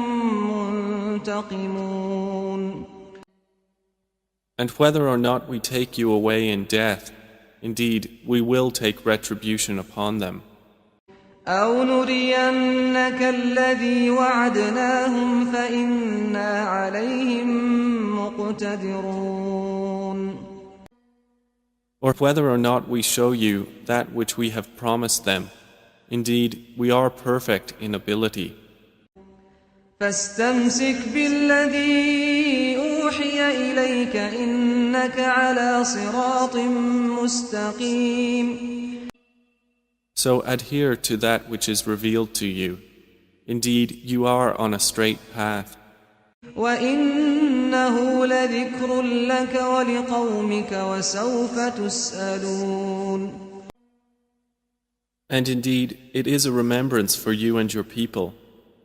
منتقمون. And whether or not we take you away in death, indeed, we will take retribution upon them. أو نرينك الذي وعدناهم فإنا عليهم مقتدرون. Or whether or not we show you that which we have promised them, indeed, we are perfect in ability. فاستمسك بالذي أوحي إليك إنك على صراط مستقيم. So adhere to that which is revealed to you. Indeed, you are on a straight path. وإنه لذكر لك ولقومك وسوف تسألون. And indeed, it is a remembrance for you and your people,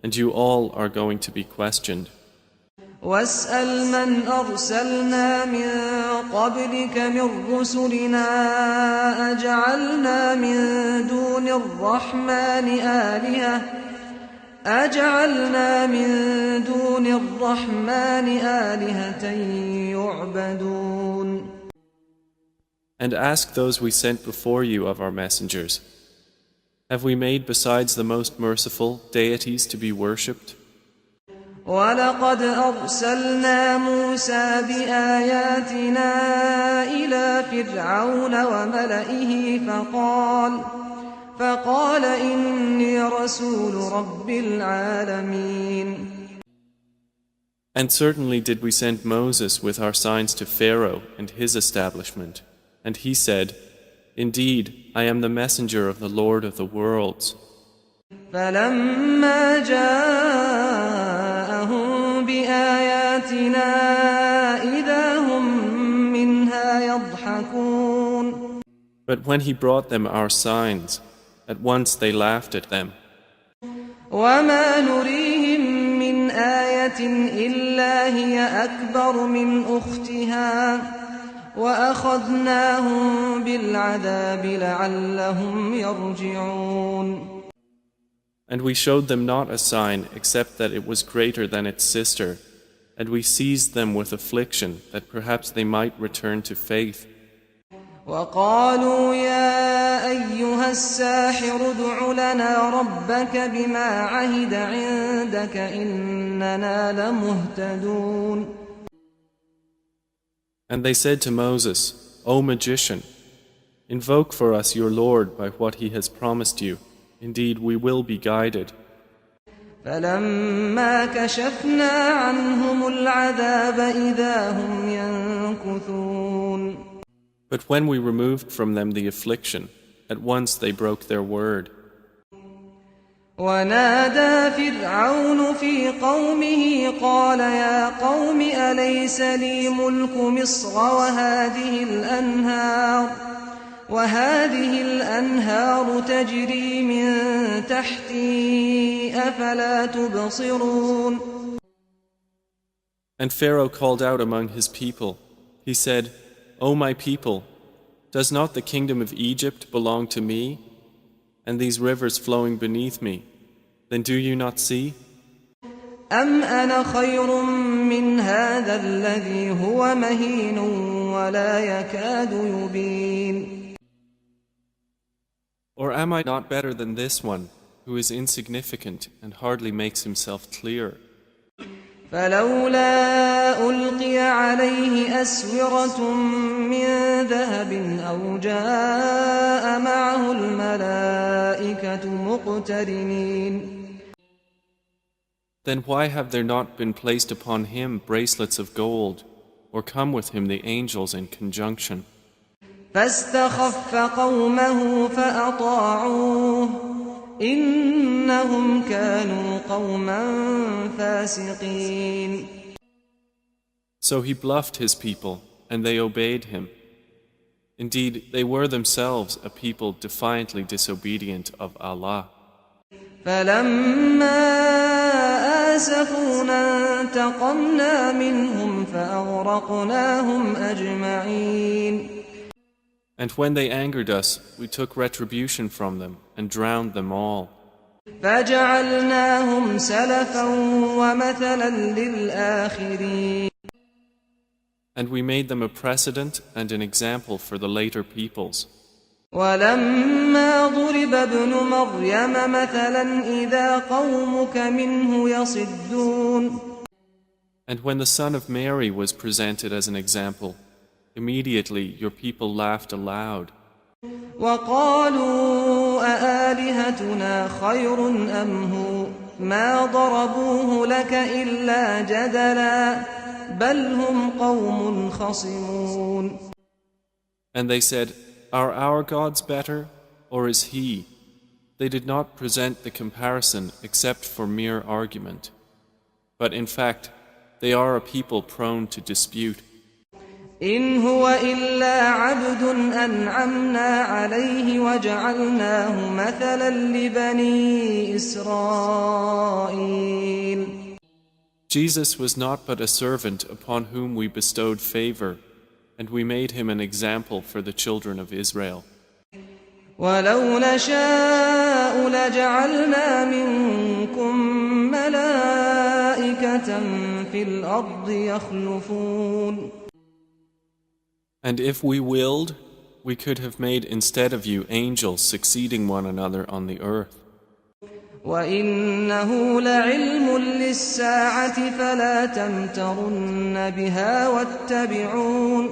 and you all are going to be questioned. واسأل من أرسلنا من قبلك من رسلنا أجعلنا من دون الرحمن آلهة يعبدون. And ask those we sent before you of our messengers, have we made besides the Most Merciful deities to be worshipped? ولقد أرسلنا موسى بآياتنا إلى فرعون وملئه فقال إني رسول رب العالمين. And certainly did we send Moses with our signs to Pharaoh and his establishment, and he said, "Indeed, I am the messenger of the Lord of the worlds." فلما جاءهم بآياتنا إذا هم منها يضحكون. But when he brought them our signs, at once they laughed at them. وما نريهم من آية إلا هي أكبر من أختها وأخذناهم بالعذاب لعلهم يرجعون. And we showed them not a sign except that it was greater than its sister, and we seized them with affliction that perhaps they might return to faith. وقالوا يا أيها الساحر ادع لنا ربك بما عهد عندك إننا لمهتدون. And they said to Moses, "O magician, invoke for us your Lord by what he has promised you. Indeed, we will be guided." فلما كشفنا عنهم العذاب إذا هم ينكثون. But when we removed from them the affliction, at once they broke their word. ونادى فرعون في قومه قال يا قوم أليس لي ملك مصر وهذه الأنهار تجري من تحتي أفلا تبصرون. And Pharaoh called out among his people. He said, O my people, does not the kingdom of Egypt belong to me, and these rivers flowing beneath me? Then do you not see? أم أنا خير من هذا الذي هو مهين ولا يكاد يبين. Or am I not better than this one, who is insignificant and hardly makes himself clear? فلولا ألقي عليه أسورة من ذهب أو جاء معه الملائكة مقترنين. Then why have there not been placed upon him bracelets of gold, or come with him the angels in conjunction? فاستخف قومه فأطاعوه إنهم كانوا قوما فاسقين. So he bluffed his people, and they obeyed him. Indeed, they were themselves a people defiantly disobedient of Allah. فلما آسفونا انتقمنا منهم فأغرقناهم أجمعين. And when they angered us, we took retribution from them and drowned them all. فجعلناهم سلفا ومثلا للآخرين. And we made them a precedent and an example for the later peoples. ولما ضرب ابن مريم مثلا إذا قومك منه يصدون. And when the son of Mary was presented as an example, immediately your people laughed aloud. وقالوا أآلهتنا خير أم هو ما ضربوه لك إلا جدلا بل هم قوم خصمون. And they said, Are our gods better, or is he? They did not present the comparison except for mere argument. But in fact, they are a people prone to dispute. إن هو إلا عبد أنعمنا عليه وجعلناه مثلا لبني إسرائيل. Jesus was not but a servant upon whom we bestowed favor, and we made him an example for the children of Israel. ولو نشاء لجعلنا منكم ملائكة في الأرض يخلفون. And if we willed, we could have made instead of you angels succeeding one another on the earth. وإنه لعلم للساعة فلا تمترن بها واتبعون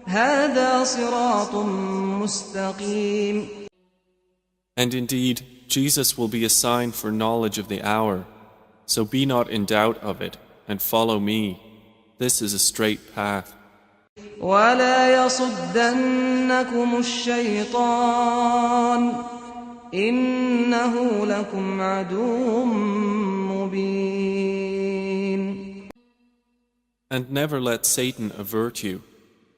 هذا صراط مستقيم. And indeed, Jesus will be a sign for knowledge of the hour, so be not in doubt of it, and follow me. This is a straight path. ولا يصدنكم الشيطان إنه لكم عدو مبين. And never let Satan avert you.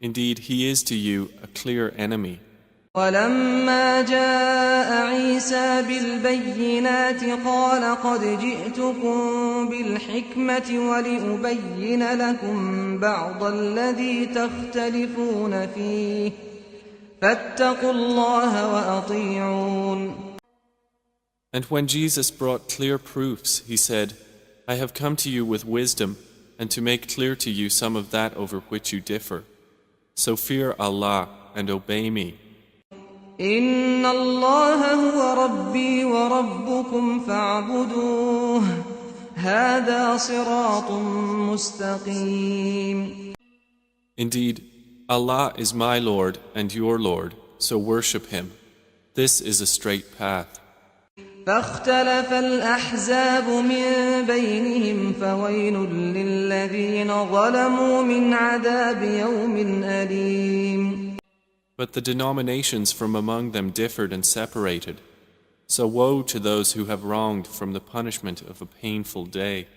Indeed, he is to you a clear enemy. ولما جاء عيسى بالبينات قال قد جئتكم بالحكمة ولأبين لكم بعض الذي تختلفون فيه فاتقوا الله وأطيعون. And when Jesus brought clear proofs, he said, I have come to you with wisdom and to make clear to you some of that over which you differ. So fear Allah and obey me. إن الله هو ربي وربكم فاعبدوه هذا صراط مستقيم. Indeed, Allah is my Lord and your Lord, so worship Him. This is a straight path. فاختلف الأحزاب من بينهم فويل للذين ظلموا من عذاب يوم أليم. But the denominations from among them differed and separated. So woe to those who have wronged from the punishment of a painful day.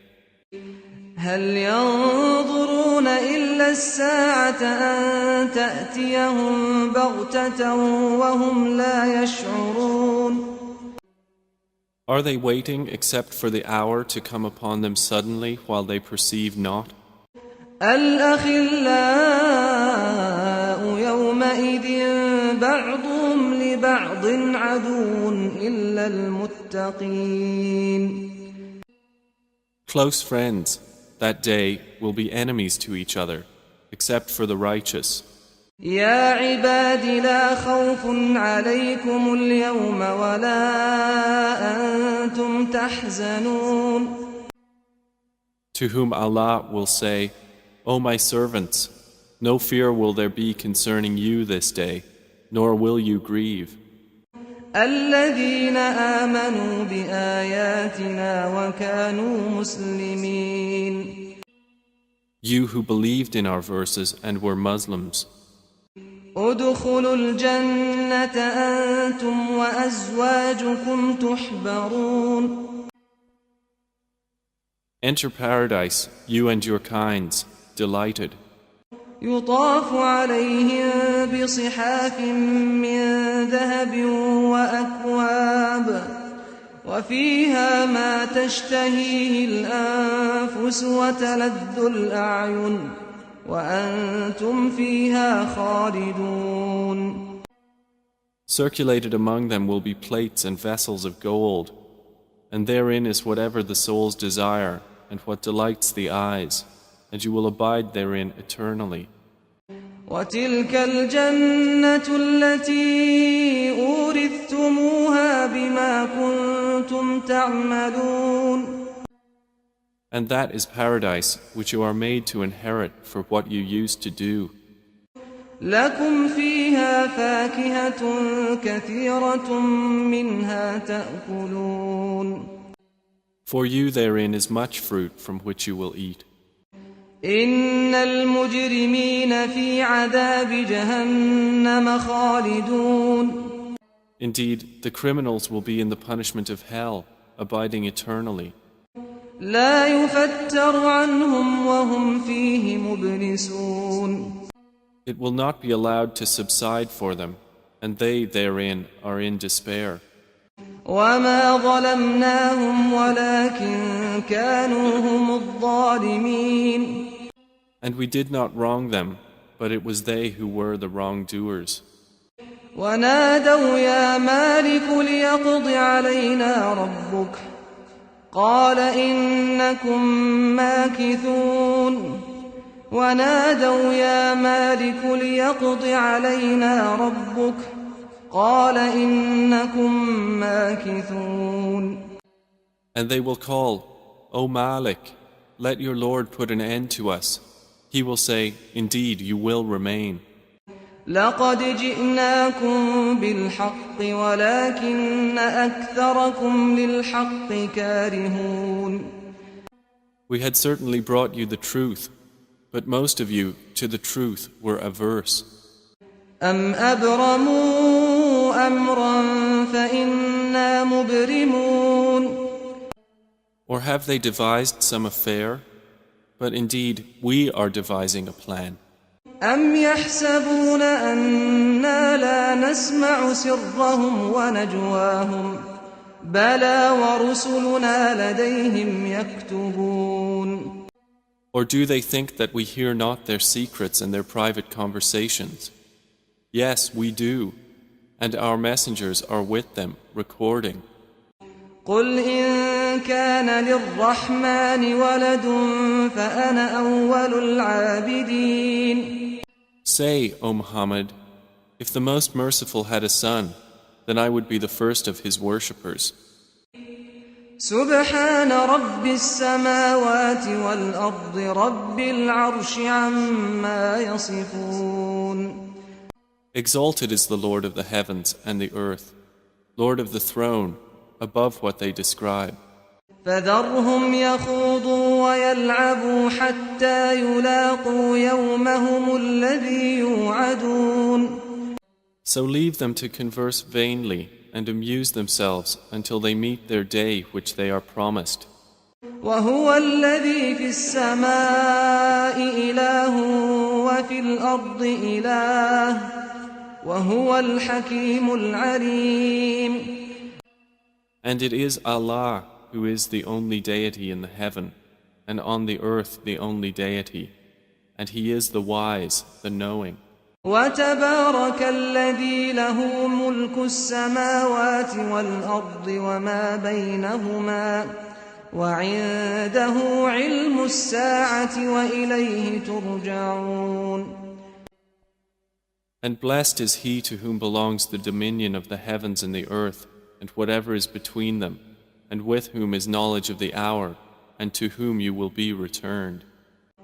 هل ينظرون إلا الساعة أن تأتيهم بغتة وهم لا يشعرون. Are they waiting except for the hour to come upon them suddenly while they perceive not? الأخلاء يومئذ بعضهم لبعض عدو إلا المتقين. Close friends, that day will be enemies to each other, except for the righteous. يا عباد لا خوف عليكم اليوم ولا أنتم تحزنون. To whom Allah will say, O my servants, no fear will there be concerning you this day, nor will you grieve. الذين آمنوا بآياتنا وكانوا مسلمين. You who believed in our verses and were Muslims. ادخلوا الجنة أنتم وأزواجكم تحبرون. Enter paradise, you and your kinds, delighted. يطاف عليهم بصحاف من ذهب وأكواب وفيها ما تشتهيه الأنفس وتلذ الأعين وأنتم فيها خالدون. Circulated among them will be plates and vessels of gold, and therein is whatever the souls desire and what delights the eyes, and you will abide therein eternally. وتلك الجنة التي أورثتموها بما كنتم تعملون. And that is paradise which you are made to inherit for what you used to do. لكم فيها فاكهة كثيرة منها تأكلون. For you therein is much fruit from which you will eat. إن المجرمين في عذاب جهنم خالدون. Indeed, the criminals will be in the punishment of hell, abiding eternally. لا يفتر عنهم وهم فيه مبلسون. It will not be allowed to subside for them, and they therein are in despair. وما ظلمناهم ولكن كانوا هم الظالمين. And we did not wrong them, but it was they who were the wrongdoers. ونادوا يا مالك ليقض علينا ربك قال إنكم ماكثون. ونادوا يا مالك ليقض علينا ربك قال إنكم ماكثون. And they will call, O Malik, let your Lord put an end to us. He will say, Indeed, you will remain. لقد جئناكم بالحق ولكن أكثركم للحق كارهون. We had certainly brought you the truth, but most of you to the truth were averse. أم أبرموا أمرا فإنا مبرمون. Or have they devised some affair? But indeed, we are devising a plan. أم يحسبون أنا لا نسمع سرهم ونجواهم بلى ورسلنا لديهم يكتبون. Or do they think that we hear not their secrets and their private conversations? Yes, we do, and our messengers are with them, recording. قل إن كان للرحمن ولد فأنا أول العابدين. Say, O Muhammad, if the Most Merciful had a son, then I would be the first of his worshippers. سبحان رب السماوات والأرض رب العرش عما يصفون. Exalted is the Lord of the heavens and the earth, Lord of the throne, above what they describe. فذرهم يخوضوا ويلعبوا حتى يلاقوا يومهم الذي يوعدون. So leave them to converse vainly and amuse themselves until they meet their day which they are promised. وهو الذي في السماء إله وفي الأرض إله وهو الحكيم العليم. And it is Allah who is the only deity in the heaven, and on the earth the only deity, and He is the wise, the knowing. وتبارك الذي له ملك السماوات والأرض وما بينهما وعنده علم الساعة وإليه ترجعون. And blessed is he to whom belongs the dominion of the heavens and the earth, and whatever is between them, and with whom is knowledge of the hour, and to whom you will be returned.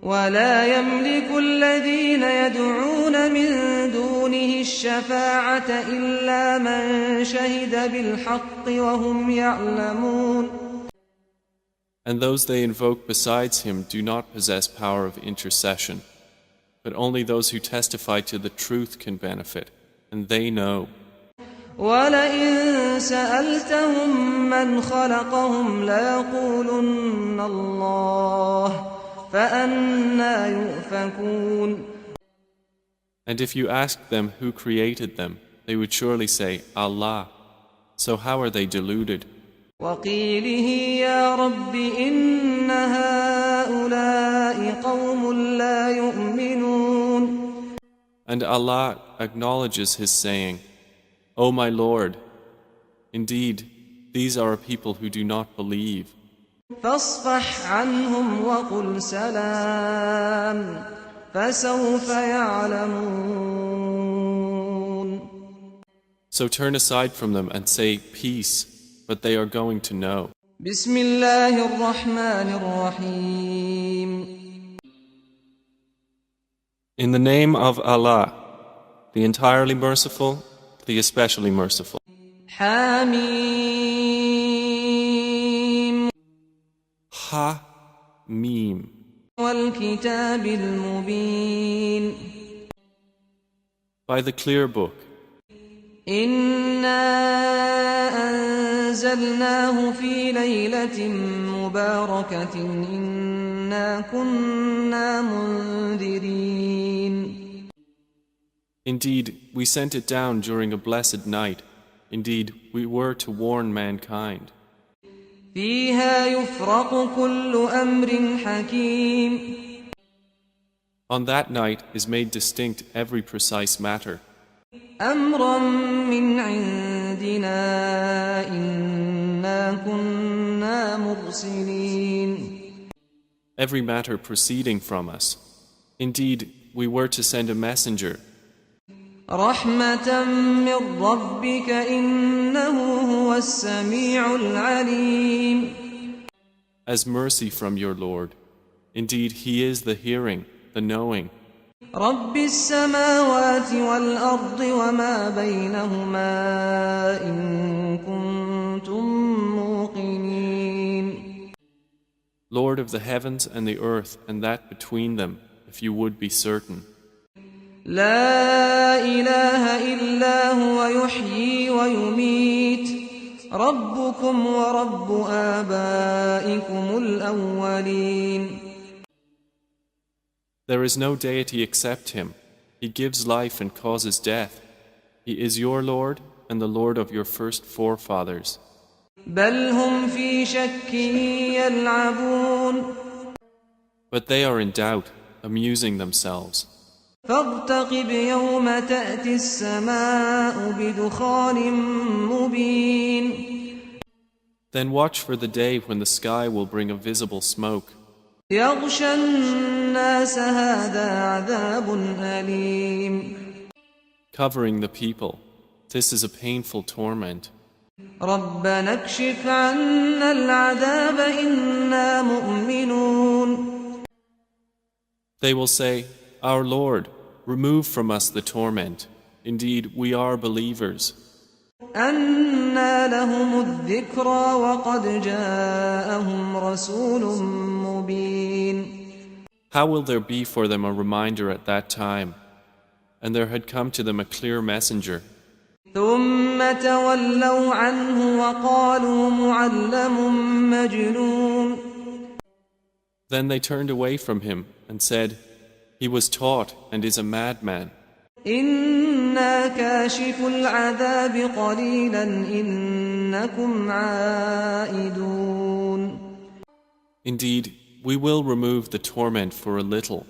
ولا يملك الذين يدعون من دونه الشفاعة إلا من شهد بالحق وهم يعلمون. And those they invoke besides him do not possess power of intercession, but only those who testify to the truth can benefit, and they know. وَلَئِن سَأَلْتَهُم مَّنْ خَلَقَهُمْ لَيَقُولُنَّ اللَّهُ فَأَنَّىٰ يُؤْفَكُونَ. And if you asked them who created them, they would surely say, Allah. So how are they deluded? وَقِيلِهِ يَا رَبِّ إِنَّ هَٰؤُلَاءِ قَوْمٌ لَّا يُؤْمِنُونَ. And Allah acknowledges His saying, O my Lord, indeed, these are a people who do not believe. فاصفح عنهم وقل سلام فسوف يعلمون. So turn aside from them and say peace, but they are going to know. بسم الله الرحمن الرحيم. In the name of Allah, the entirely merciful, the especially merciful. حميم. Ha Mim. والكتاب المبين. By the clear book. إنا أنزلناه في ليلة مباركة إنا كنا منذرين. Indeed, we sent it down during a blessed night. Indeed, we were to warn mankind. فيها يفرق كل أمر حكيم. On that night is made distinct every precise matter. أمرا من عندنا إنا كنا مرسلين. Every matter proceeding from us. Indeed, we were to send a messenger. رحمة من ربك إنه هو السميع العليم. As mercy from your Lord. Indeed, He is the hearing, the knowing. رب السماوات والأرض وما بينهما إن كنتم موقنين. Lord of the heavens and the earth and that between them, if you would be certain. لا إله إلا هو يحيي ويميت ربكم ورب آبائكم الأولين. There is no deity except Him. He gives life and causes death. He is your Lord and the Lord of your first forefathers. بل هم في شك يلعبون. But they are in doubt, amusing themselves. فارتقب يوم تأتي السماء بدخان مبين. Then watch for the day when the sky will bring a visible smoke. يغشى الناس هذا عذاب أليم. Covering the people. This is a painful torment. ربنا اكشف عنا العذاب إنا مؤمنون. They will say, Our Lord, remove from us the torment. Indeed, we are believers. أنى لهم الذكرى وقد جاءهم رسول مبين. How will there be for them a reminder at that time? And there had come to them a clear messenger. ثم تولوا عنه وقالوا معلم مجنون. Then they turned away from him and said, "He was taught and is a madman." إنا كاشف العذاب قليلا إنكم عائدون. Indeed, we will remove the torment for a little.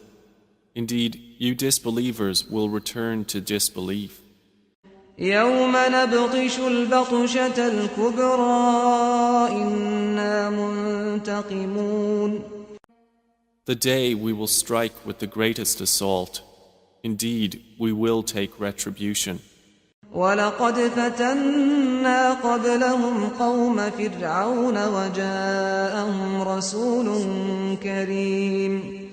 Indeed, you disbelievers will return to disbelief. يوم نبطش البطشة الكبرى إنا منتقمون. The day we will strike with the greatest assault. Indeed, we will take retribution. ولقد فتنا قبلهم قوم فرعون وجاءهم رسول كريم.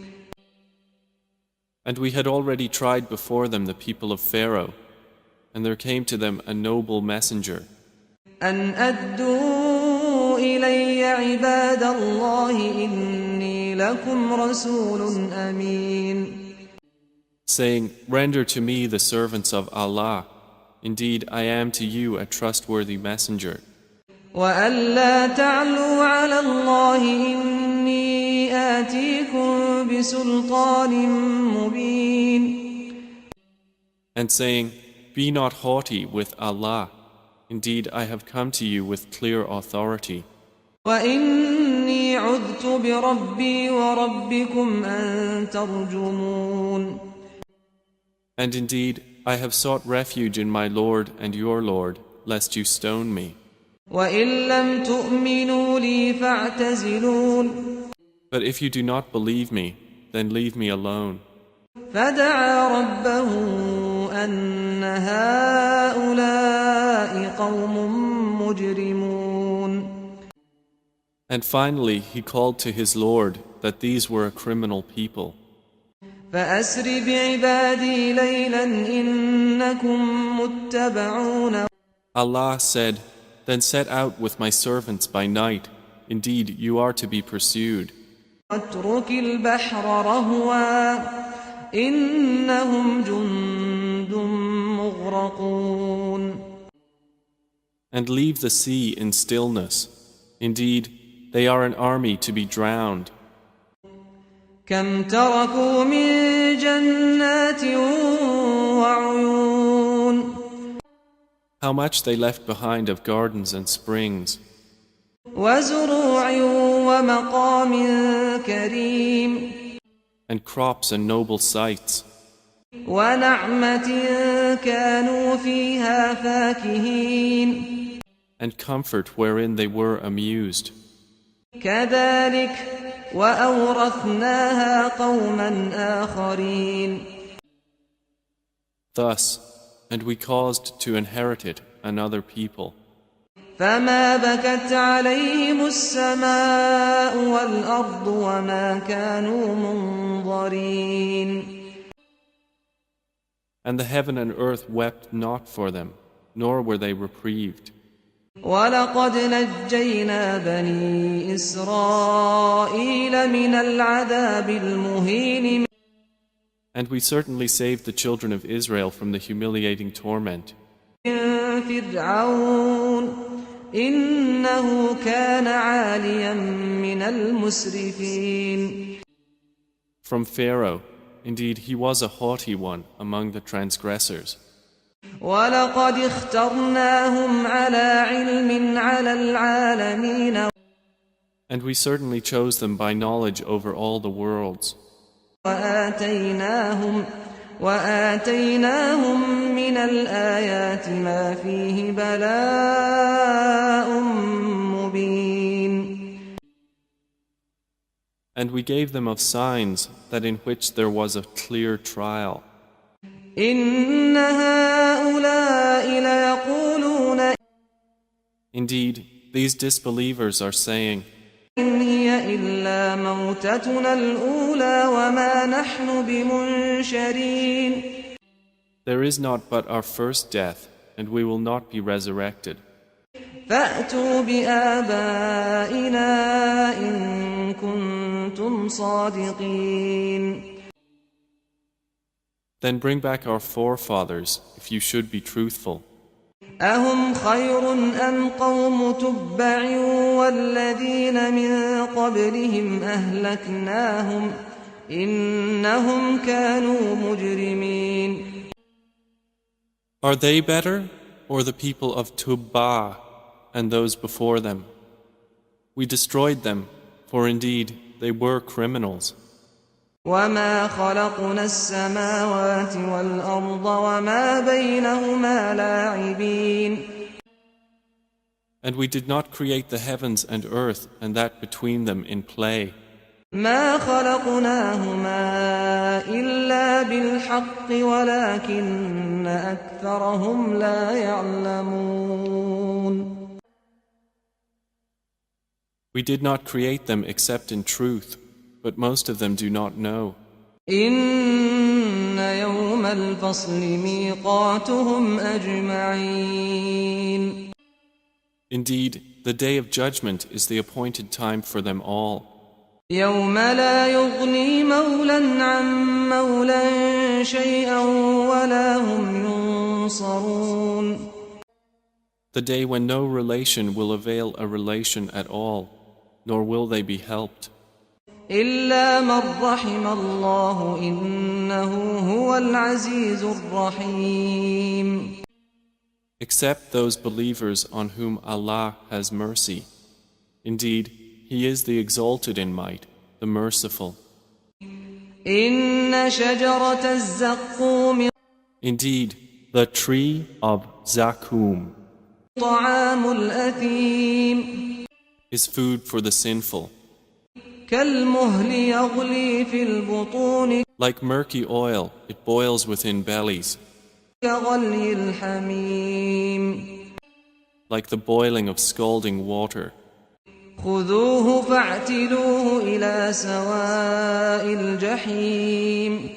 And we had already tried before them the people of Pharaoh, and there came to them a noble messenger. أن أدوا إلي عباد الله إني لكم رسول أمين. Saying, "Render to me the servants of Allah. Indeed, I am to you a trustworthy messenger." وألا تعلوا على الله إني آتيكم بسلطان مبين. And saying, "Be not haughty with Allah. Indeed, I have come to you with clear authority. وإني عذت بربي وربكم أن ترجمون. And indeed, I have sought refuge in my Lord and your Lord, lest you stone me. وإن لم تؤمنوا لي فاعتزلون. But if you do not believe me, then leave me alone." فدعا ربه أن هؤلاء قوم مجرمون. And finally, he called to his Lord that these were a criminal people. فأسر بعبادي ليلا إنكم متبعون. Allah said, "Then set out with my servants by night. Indeed, you are to be pursued. واترك البحر رهوا إنهم جند مغرقون. And leave the sea in stillness. Indeed, they are an army to be drowned. كم تركوا من جنات وعيون. How much they left behind of gardens and springs, وزروع ومقام كريم. and crops and noble sites, ونعمة كانوا فيها فاكهين. and comfort wherein they were amused. كذلك وأورثناها قوما آخرين. Thus, and we caused to inherit it another people. فما بكت عليهم السماء والأرض وما كانوا منظرين. And the heaven and earth wept not for them, nor were they reprieved. ولقد نجينا بني إسرائيل من العذاب المهين. And we certainly saved the children of Israel from the humiliating torment من فرعون إنه كان عاليا من المسرفين. from Pharaoh. Indeed, he was a haughty one among the transgressors. ولقد اخترناهم على علم على العالمين. And we certainly chose them by knowledge over all the worlds. وآتيناهم من الآيات ما فيه بلاء مبين. And we gave them of signs that in which there was a clear trial. إن هؤلاء ليقولون Indeed, these disbelievers are saying, إن هي إلا موتتنا الأولى وما نحن بمنشرين. there is not but our first death, and we will not be resurrected. فأتوا بآبائنا إن كنتم صادقين. Then bring back our forefathers, if you should be truthful. أهم خير أم قوم تبع والذين من قبلهم أهلكناهم إنهم كانوا مجرمين. Are they better, or the people of Tubba and those before them? We destroyed them, for indeed they were criminals. وما خلقنا السماوات والأرض وما بينهما لاعبين. And we did not create the heavens and earth and that between them in play. ما خلقناهما إلا بالحق ولكن أكثرهم لا يعلمون. We did not create them except in truth, but most of them do not know. إن يوم الفصل ميقاتهم أجمعين. Indeed, the day of judgment is the appointed time for them all. يوم لا يغني مولا عن مولا شيئا ولا هم ينصرون. The day when no relation will avail a relation at all, nor will they be helped. إلا من رحم الله إنه هو العزيز الرحيم. Except those believers on whom Allah has mercy. Indeed, He is the exalted in might, the merciful. إن شجرة الزقوم Indeed, the tree of Zakum طعام الأثيم. is food for the sinful. كالمهل يغلي في البطون. Like murky oil, it boils within bellies. كغلي الحميم. Like the boiling of scalding water. خذوه فاعتلوه إلى سواء الجحيم.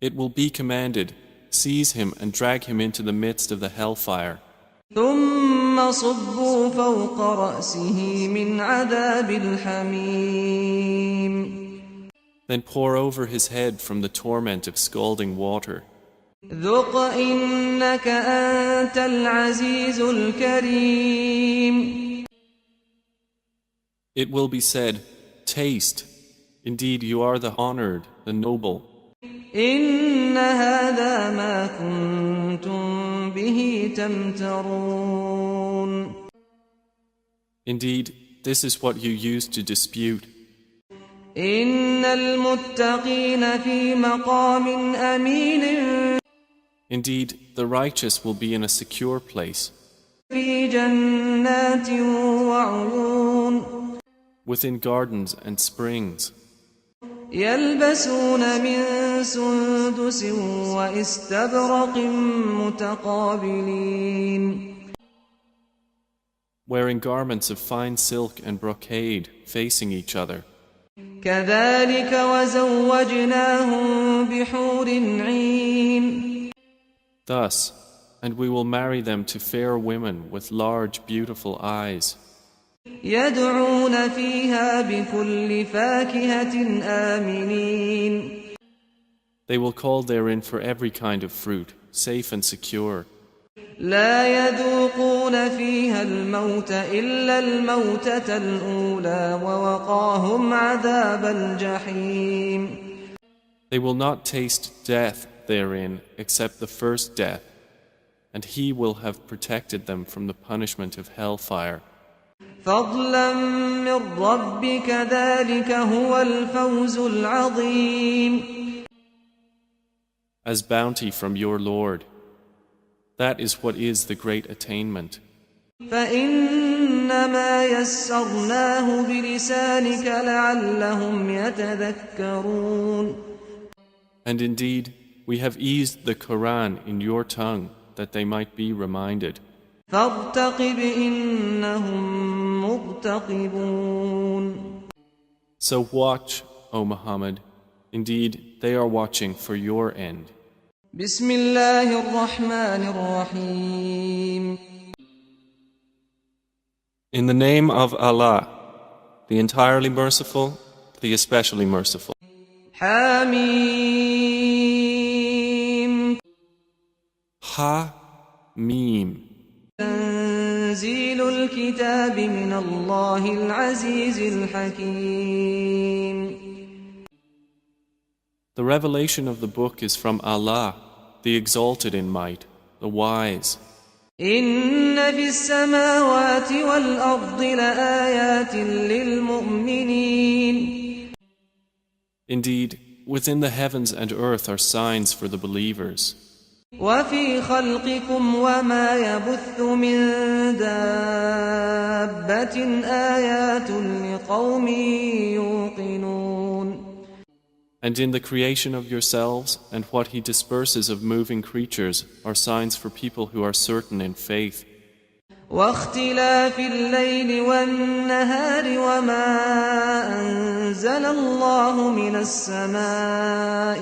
It will be commanded, seize him and drag him into the midst of the hellfire. ثم صبوا فوق رأسه من عذاب الحميم. Then pour over his head from the torment of scalding water. ذق إنك أنت العزيز الكريم. It will be said, taste. Indeed, you are the honored, the noble. إن هذا ما كنتم به تمترون. Indeed, this is what you used to dispute. إن المتقين في مقام أمين. Indeed, the righteous will be in a secure place. في جنات وعيون. Within gardens and springs. يلبسون من سندس واستبرق متقابلين. Wearing garments of fine silk and brocade facing each other. كذلك وزوجناهم بحور عين. Thus, and we will marry them to fair women with large, beautiful eyes. يدعون فيها بكل فاكهة آمنين. They will call therein for every kind of fruit, safe and secure. لا يذوقون فيها الموت إلا الموتة الأولى ووقاهم عذاب الجحيم. They will not taste death therein except the first death, and He will have protected them from the punishment of hellfire. فضلا من ربك ذلك هو الفوز العظيم. As bounty from your Lord, that is what is the great attainment. فإنما يسرناه بلسانك لعلهم يتذكرون. And indeed, we have eased the Quran in your tongue that they might be reminded. فارتقب إنهم مرتقبون. So watch, O Muhammad. Indeed, they are watching for your end. بسم الله الرحمن الرحيم. In the name of Allah, the entirely merciful, the especially merciful. حميم. Ha Meme. تنزيل الكتاب من الله العزيز الحكيم. The revelation of the book is from Allah, the exalted in might, the wise. إن في السماوات والأرض لآيات للمؤمنين. Indeed, within the heavens and earth are signs for the believers. وفي خلقكم وما يبث من دابة آيات لقوم يوقنون. And in the creation of yourselves and what He disperses of moving creatures are signs for people who are certain in faith. واختلاف الليل والنهار وما أنزل الله من السماء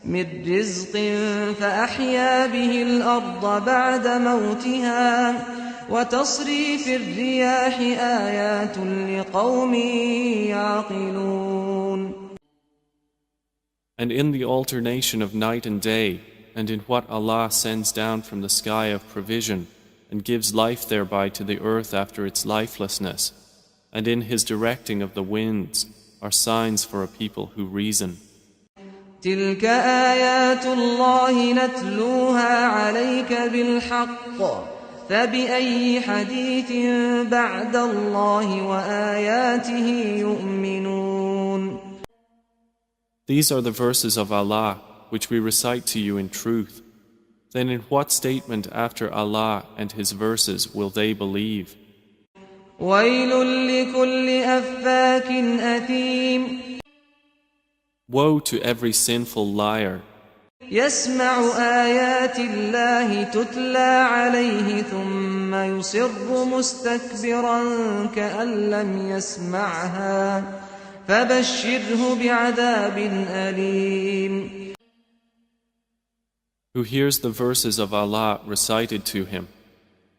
من رزق فأحيا به الأرض بعد موتها وتصريف الرياح آيات لقوم يعقلون. And in the alternation of night and day, and in what Allah sends down from the sky of provision, and gives life thereby to the earth after its lifelessness, and in His directing of the winds, are signs for a people who reason. تلك آيات الله نتلوها عليك بالحق فبأي حديث بعد الله وآياته يؤمنون. These are the verses of Allah which we recite to you in truth. Then in what statement after Allah and His verses will they believe? ويل لكل أفاك أثيم. Woe to every sinful liar يسمع آيات الله تتلى عليه ثم يصر مستكبرا كأن لم يسمعها فبشره بعذاب أليم. who hears the verses of Allah recited to him,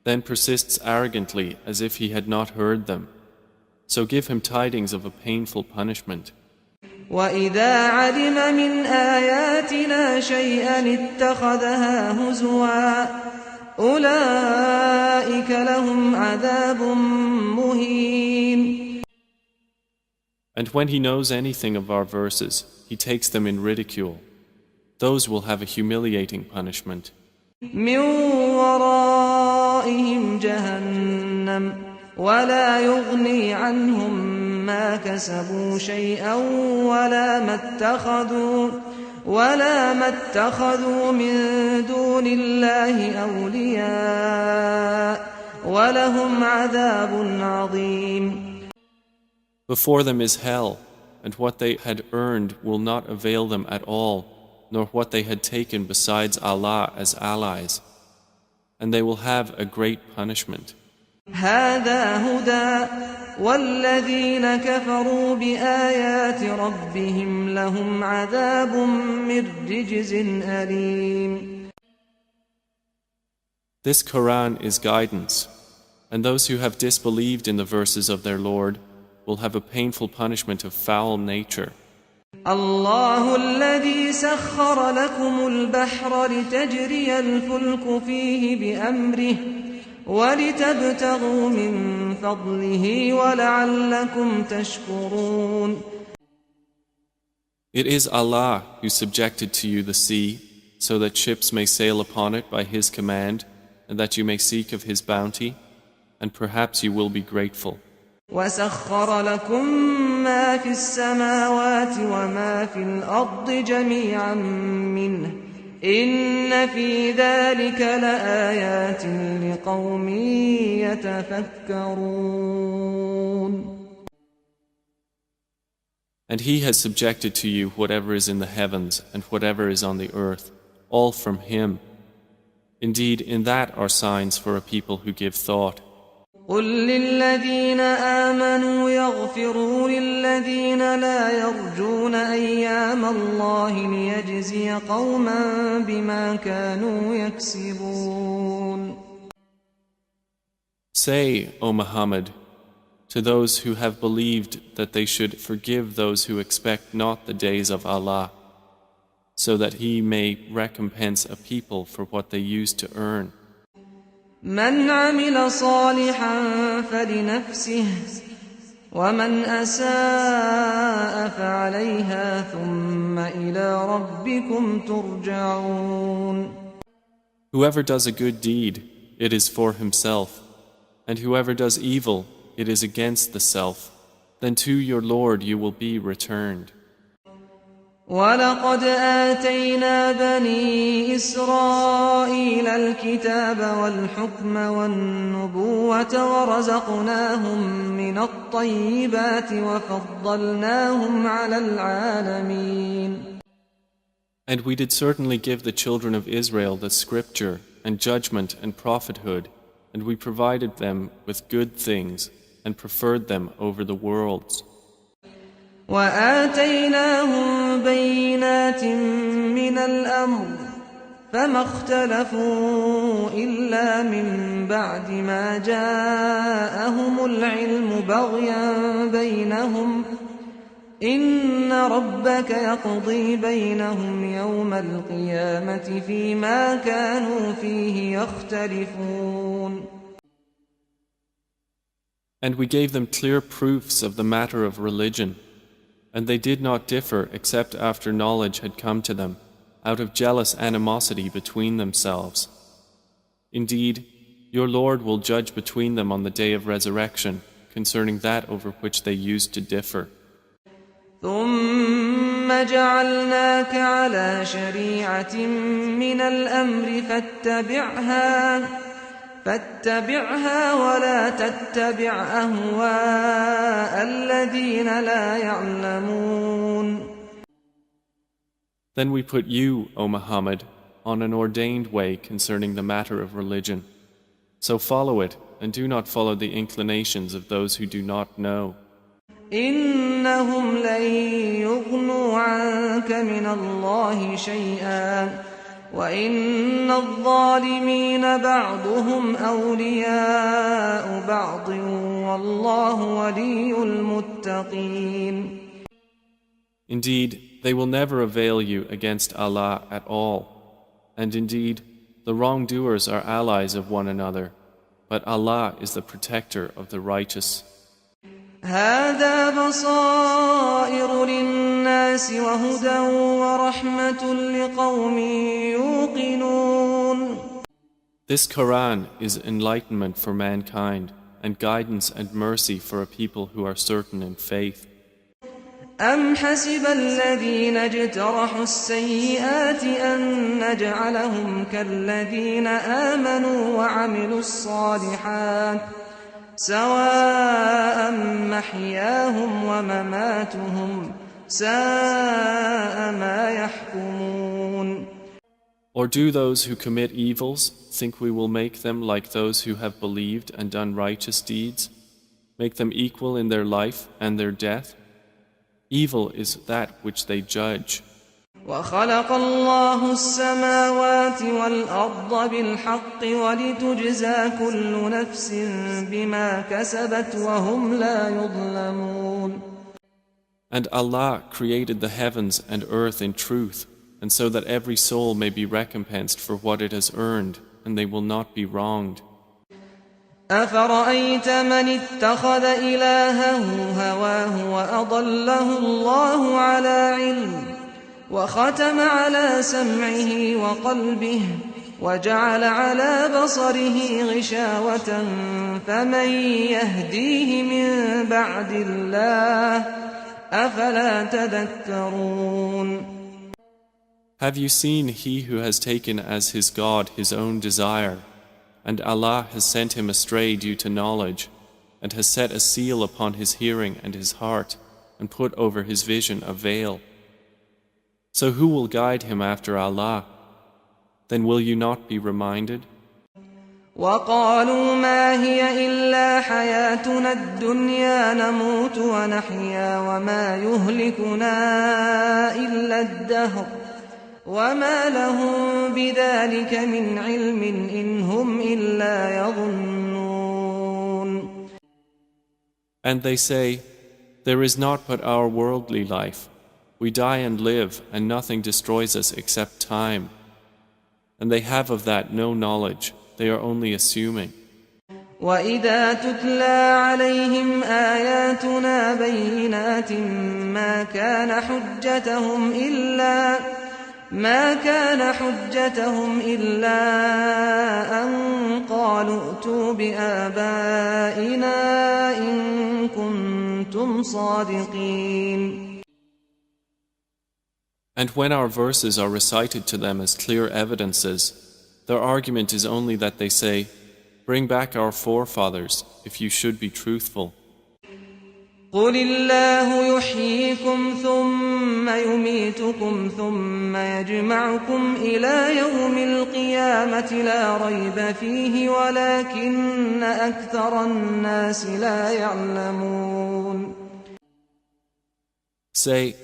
then persists arrogantly as if he had not heard them. So give him tidings of a painful punishment. وَإِذَا عَلِمَ مِنْ آيَاتِنَا شَيْئًا اتَّخَذَهَا هُزُوًا أُولَئِكَ لَهُمْ عَذَابٌ مُهِينٌ. And when he knows anything of our verses, he takes them in ridicule. Those will have a humiliating punishment. مِنْ وَرَائِهِمْ جَهَنَّمُ وَلَا يُغْنِي عَنْهُمْ ما كسبوا شيئا ولا ما اتخذوا من دون الله أولياء ولهم عذاب عظيم. Before them is hell, and what they had earned will not avail them at all, nor what they had taken besides Allah as allies, and they will have a great punishment. هذا هدى والذين كفروا بآيات ربهم لهم عذاب من رجز أليم. This Quran is guidance, and those who have disbelieved in the verses of their Lord will have a painful punishment of foul nature. الله الذي سخر لكم البحر لتجري الفلك فيه بأمره وَلِتَبْتَغُوا مِنْ فَضْلِهِ وَلَعَلَّكُمْ تَشْكُرُونَ. It is Allah who subjected to you the sea, so that ships may sail upon it by His command, and that you may seek of His bounty, and perhaps you will be grateful. وَسَخَّرَ لَكُم مَّا فِي السَّمَاوَاتِ وَمَا فِي الْأَرْضِ جَمِيعًا مِّنْهُ إِنَّ فِي ذَلِكَ لَآيَاتٍ لِقَوْمٍ يَتَفَكَّرُونَ. And He has subjected to you whatever is in the heavens and whatever is on the earth, all from Him. Indeed, in that are signs for a people who give thought. قُل لِّلَّذِينَ آمَنُوا يَغْفِرُوا لِلَّذِينَ لَا يَرْجُونَ أَيَّامَ اللَّهِ لِيَجْزِيَ قَوْمًا بِمَا كَانُوا يَكْسِبُونَ. Say, O Muhammad, to those who have believed that they should forgive those who expect not the days of Allah, so that He may recompense a people for what they used to earn. من عمل صالحا فلنفسه ومن أساء فعليها ثم إلى ربكم ترجعون. Whoever does a good deed, it is for himself, and whoever does evil, it is against the self. Then to your Lord you will be returned. ولقد آتينا بني إسرائيل الكتاب والحكم والنبوة ورزقناهم من الطيبات وفضلناهم على العالمين. And we did certainly give the children of Israel the scripture and judgment and prophethood, and we provided them with good things and preferred them over the worlds. وآتيناهم بينات من الأمر فما اختلفوا إلا من بعد ما جاءهم العلم بغيا بينهم إن ربك يقضي بينهم يوم القيامة فيما كانوا فيه يختلفون. And we gave them clear proofs of the matter of religion, and they did not differ except after knowledge had come to them, out of jealous animosity between themselves. Indeed, your Lord will judge between them on the day of resurrection concerning that over which they used to differ. ثم جعلناك على شريعة من الأمر فاتبعها ولا تتبع أهواء الذين لا يعلمون. Then we put you, O Muhammad, on an ordained way concerning the matter of religion. So follow it, and do not follow the inclinations of those who do not know. إنهم لن يغنوا عنك من الله شيئا وإن الظالمين بعضهم أولياء بعض والله ولي المتقين. Indeed, they will never avail you against Allah at all. And indeed, the wrongdoers are allies of one another, but Allah is the protector of the righteous. هذا بصائر للناس وهدى ورحمة لقوم يوقنون. This Quran is enlightenment for mankind and guidance and mercy for a people who are certain in faith. أم حسب الذين اجترحوا السيئات أن نجعلهم كالذين آمنوا وعملوا الصالحات سواء محياهم ومماتهم ساء ما يحكمون. Or do those who commit evils think we will make them like those who have believed and done righteous deeds, make them equal in their life and their death? Evil is that which they judge. وخلق الله السماوات والأرض بالحق ولتجزى كل نفس بما كسبت وهم لا يظلمون. And Allah created the heavens and earth in truth, and so that every soul may be recompensed for what it has earned, and they will not be wronged. أفرأيت من اتخذ إلهه هواه وأضله الله على علم وختم على سمعه وقلبه وجعل على بصره غشاوة فمن يهديه من بعد الله أفلا تذكرون. Have you seen he who has taken as his God his own desire, and Allah has sent him astray due to knowledge, and has set a seal upon his hearing and his heart, and put over his vision a veil? So who will guide him after Allah? Then will you not be reminded? وقالوا ما هي إلا حياتنا الدنيا نموت ونحيا وما يهلكنا إلا الدهر وما لهم بذلك من علم إن هم إلا يظنون. And they say, there is not but our worldly life, We die and live, and nothing destroys us except time. And they have of that no knowledge, they are only assuming. وَإِذَا تُتْلَى عَلَيْهِمْ آيَاتُنَا بَيِّنَاتٍ ما كان حجتهم إلا أن قالوا ائتوا بآبائنا إن كنتم صادقين. And when our verses are recited to them as clear evidences, their argument is only that they say, "Bring back our forefathers, if you should be truthful." قُلِ اللَّهُ يُحْيِيكُمْ ثُمَّ يُمِيتُكُمْ ثُمَّ يَجْمَعُكُمْ إِلَى يَوْمِ الْقِيَامَةِ لَا رَيْبَ فِيهِ وَلَكِنَّ أَكْثَرَ النَّاسِ لَا يَعْلَمُونَ. Say,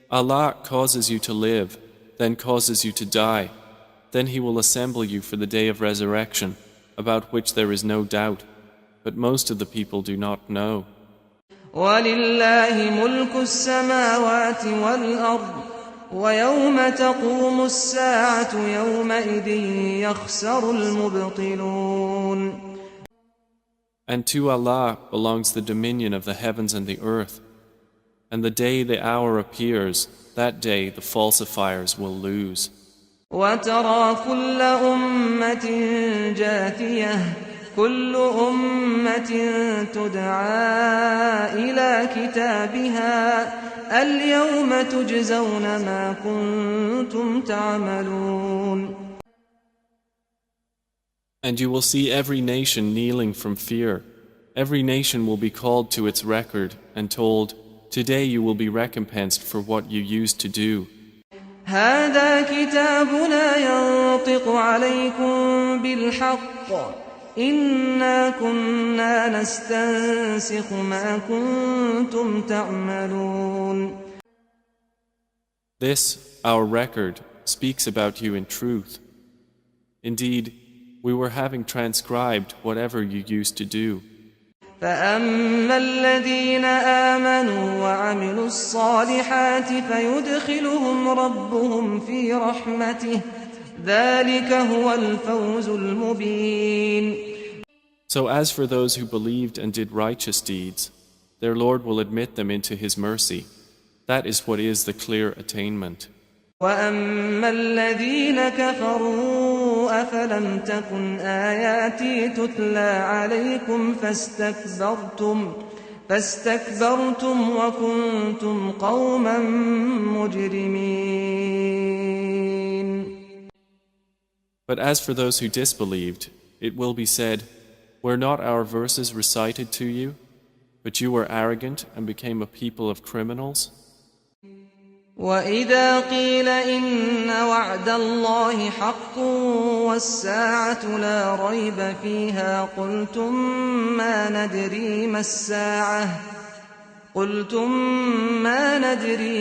Allah causes you to live, then causes you to die. Then He will assemble you for the day of resurrection, about which there is no doubt, but most of the people do not know. وَلِلَّهِ مُلْكُ السَّمَاوَاتِ وَالْأَرْضِ وَيَوْمَ تَقُومُ السَّاعَةُ يَوْمَئِذٍ يَخْسَرُ الْمُبْطِلُونَ. And to Allah belongs the dominion of the heavens and the earth. And the day the hour appears, that day the falsifiers will lose. وَتَرَى كُلَّ أُمَّةٍ جَاثِيَةً كُلُّ أُمَّةٍ تُدْعَى إِلَى كِتَابِهَا الْيَوْمَ تُجْزَوْنَ مَا كُنتُمْ تَعْمَلُونَ. And you will see every nation kneeling from fear. Every nation will be called to its record and told, "Today you will be recompensed for what you used to do." هذا كتابنا ينطق عليكم بالحق إنا كنا نستنسخ ما كنتم تعملون. This, our record, speaks about you in truth. Indeed, we were having transcribed whatever you used to do. فأما الذين آمنوا وعملوا الصالحات فيدخلهم ربهم في رحمته ذلك هو الفوز المبين. So as for those who believed and did righteous deeds, their Lord will admit them into His mercy. That is what is the clear attainment. وأما الذين كفروا أفلم تكن آياتي تتلى عليكم فاستكبرتم وكنتم قوما مجرمين. But as for those who disbelieved, it will be said, "Were not our verses recited to you? But you were arrogant and became a people of criminals." وَإِذَا قِيلَ إِنَّ وَعْدَ اللَّهِ حَقٌّ وَالسَّاعَةُ لَا رَيْبَ فِيهَا قُلْتُم مَّا نَدْرِي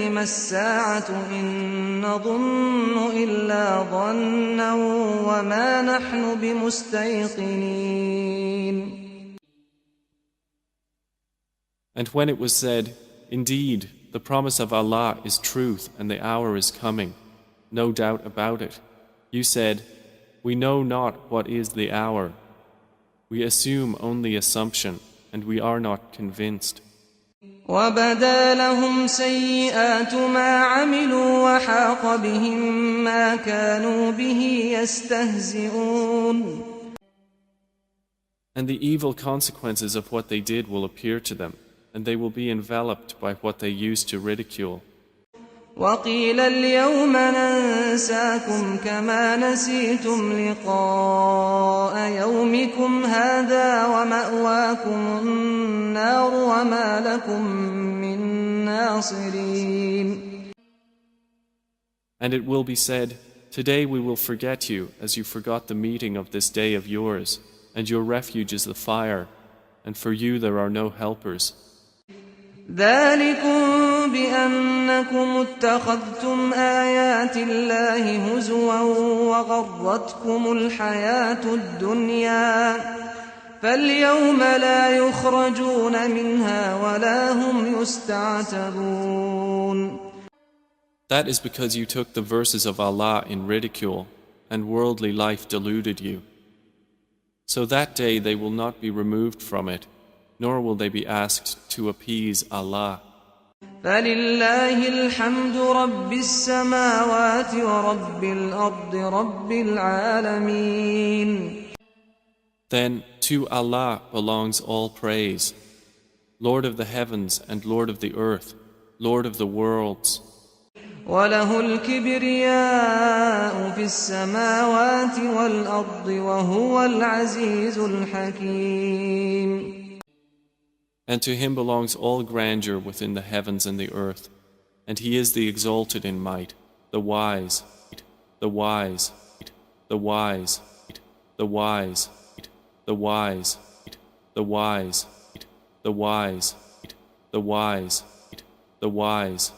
مَا السَّاعَةُ إِن نَّظُنُّ إِلَّا ظَنًّا وَمَا نَحْنُ بِمُسْتَيْقِنِينَ. And when it was said, "Indeed, the promise of Allah is truth and the hour is coming, no doubt about it," you said, "We know not what is the hour. We assume only assumption, and we are not convinced." وَبَدَا لَهُمْ سَيِّئَاتُ مَا عَمِلُوا وَحَاقَ بِهِم مَّا كَانُوا بِهِ يَسْتَهْزِئُونَ. And the evil consequences of what they did will appear to them, and they will be enveloped by what they used to ridicule. وَقِيلَ الْيَوْمَ نَنسَاكُمْ كَمَا نَسِيتُمْ لِقَاءَ يَوْمِكُمْ هَٰذَا وَمَأْوَاكُمُ النَّارُ وَمَا لَكُم مِّن نَّاصِرِينَ. And it will be said, "Today we will forget you as you forgot the meeting of this day of yours, and your refuge is the fire, and for you there are no helpers." ذَلِكُم بِأَنَّكُمُ اتَّخَذْتُمْ آيَاتِ اللَّهِ هُزُوًا وَغَرَّتْكُمُ الْحَيَاةُ الدُّنْيَا فَالْيَوْمَ لَا يُخْرَجُونَ مِنْهَا وَلَا هُمْ يُسْتَعْتَبُونَ. That is because you took the verses of Allah in ridicule, and worldly life deluded you. So that day they will not be removed from it, nor will they be asked to appease Allah. فلله الحمد رب السماوات ورب الأرض رب العالمين. Then to Allah belongs all praise, Lord of the heavens and Lord of the earth, Lord of the worlds. وله الكبرياء في السماوات والأرض وهو العزيز الحكيم. And to him belongs all grandeur within the heavens and the earth, and he is the exalted in might, the wise, the wise, the wise, the wise, the wise, the wise, the wise, the wise, the wise.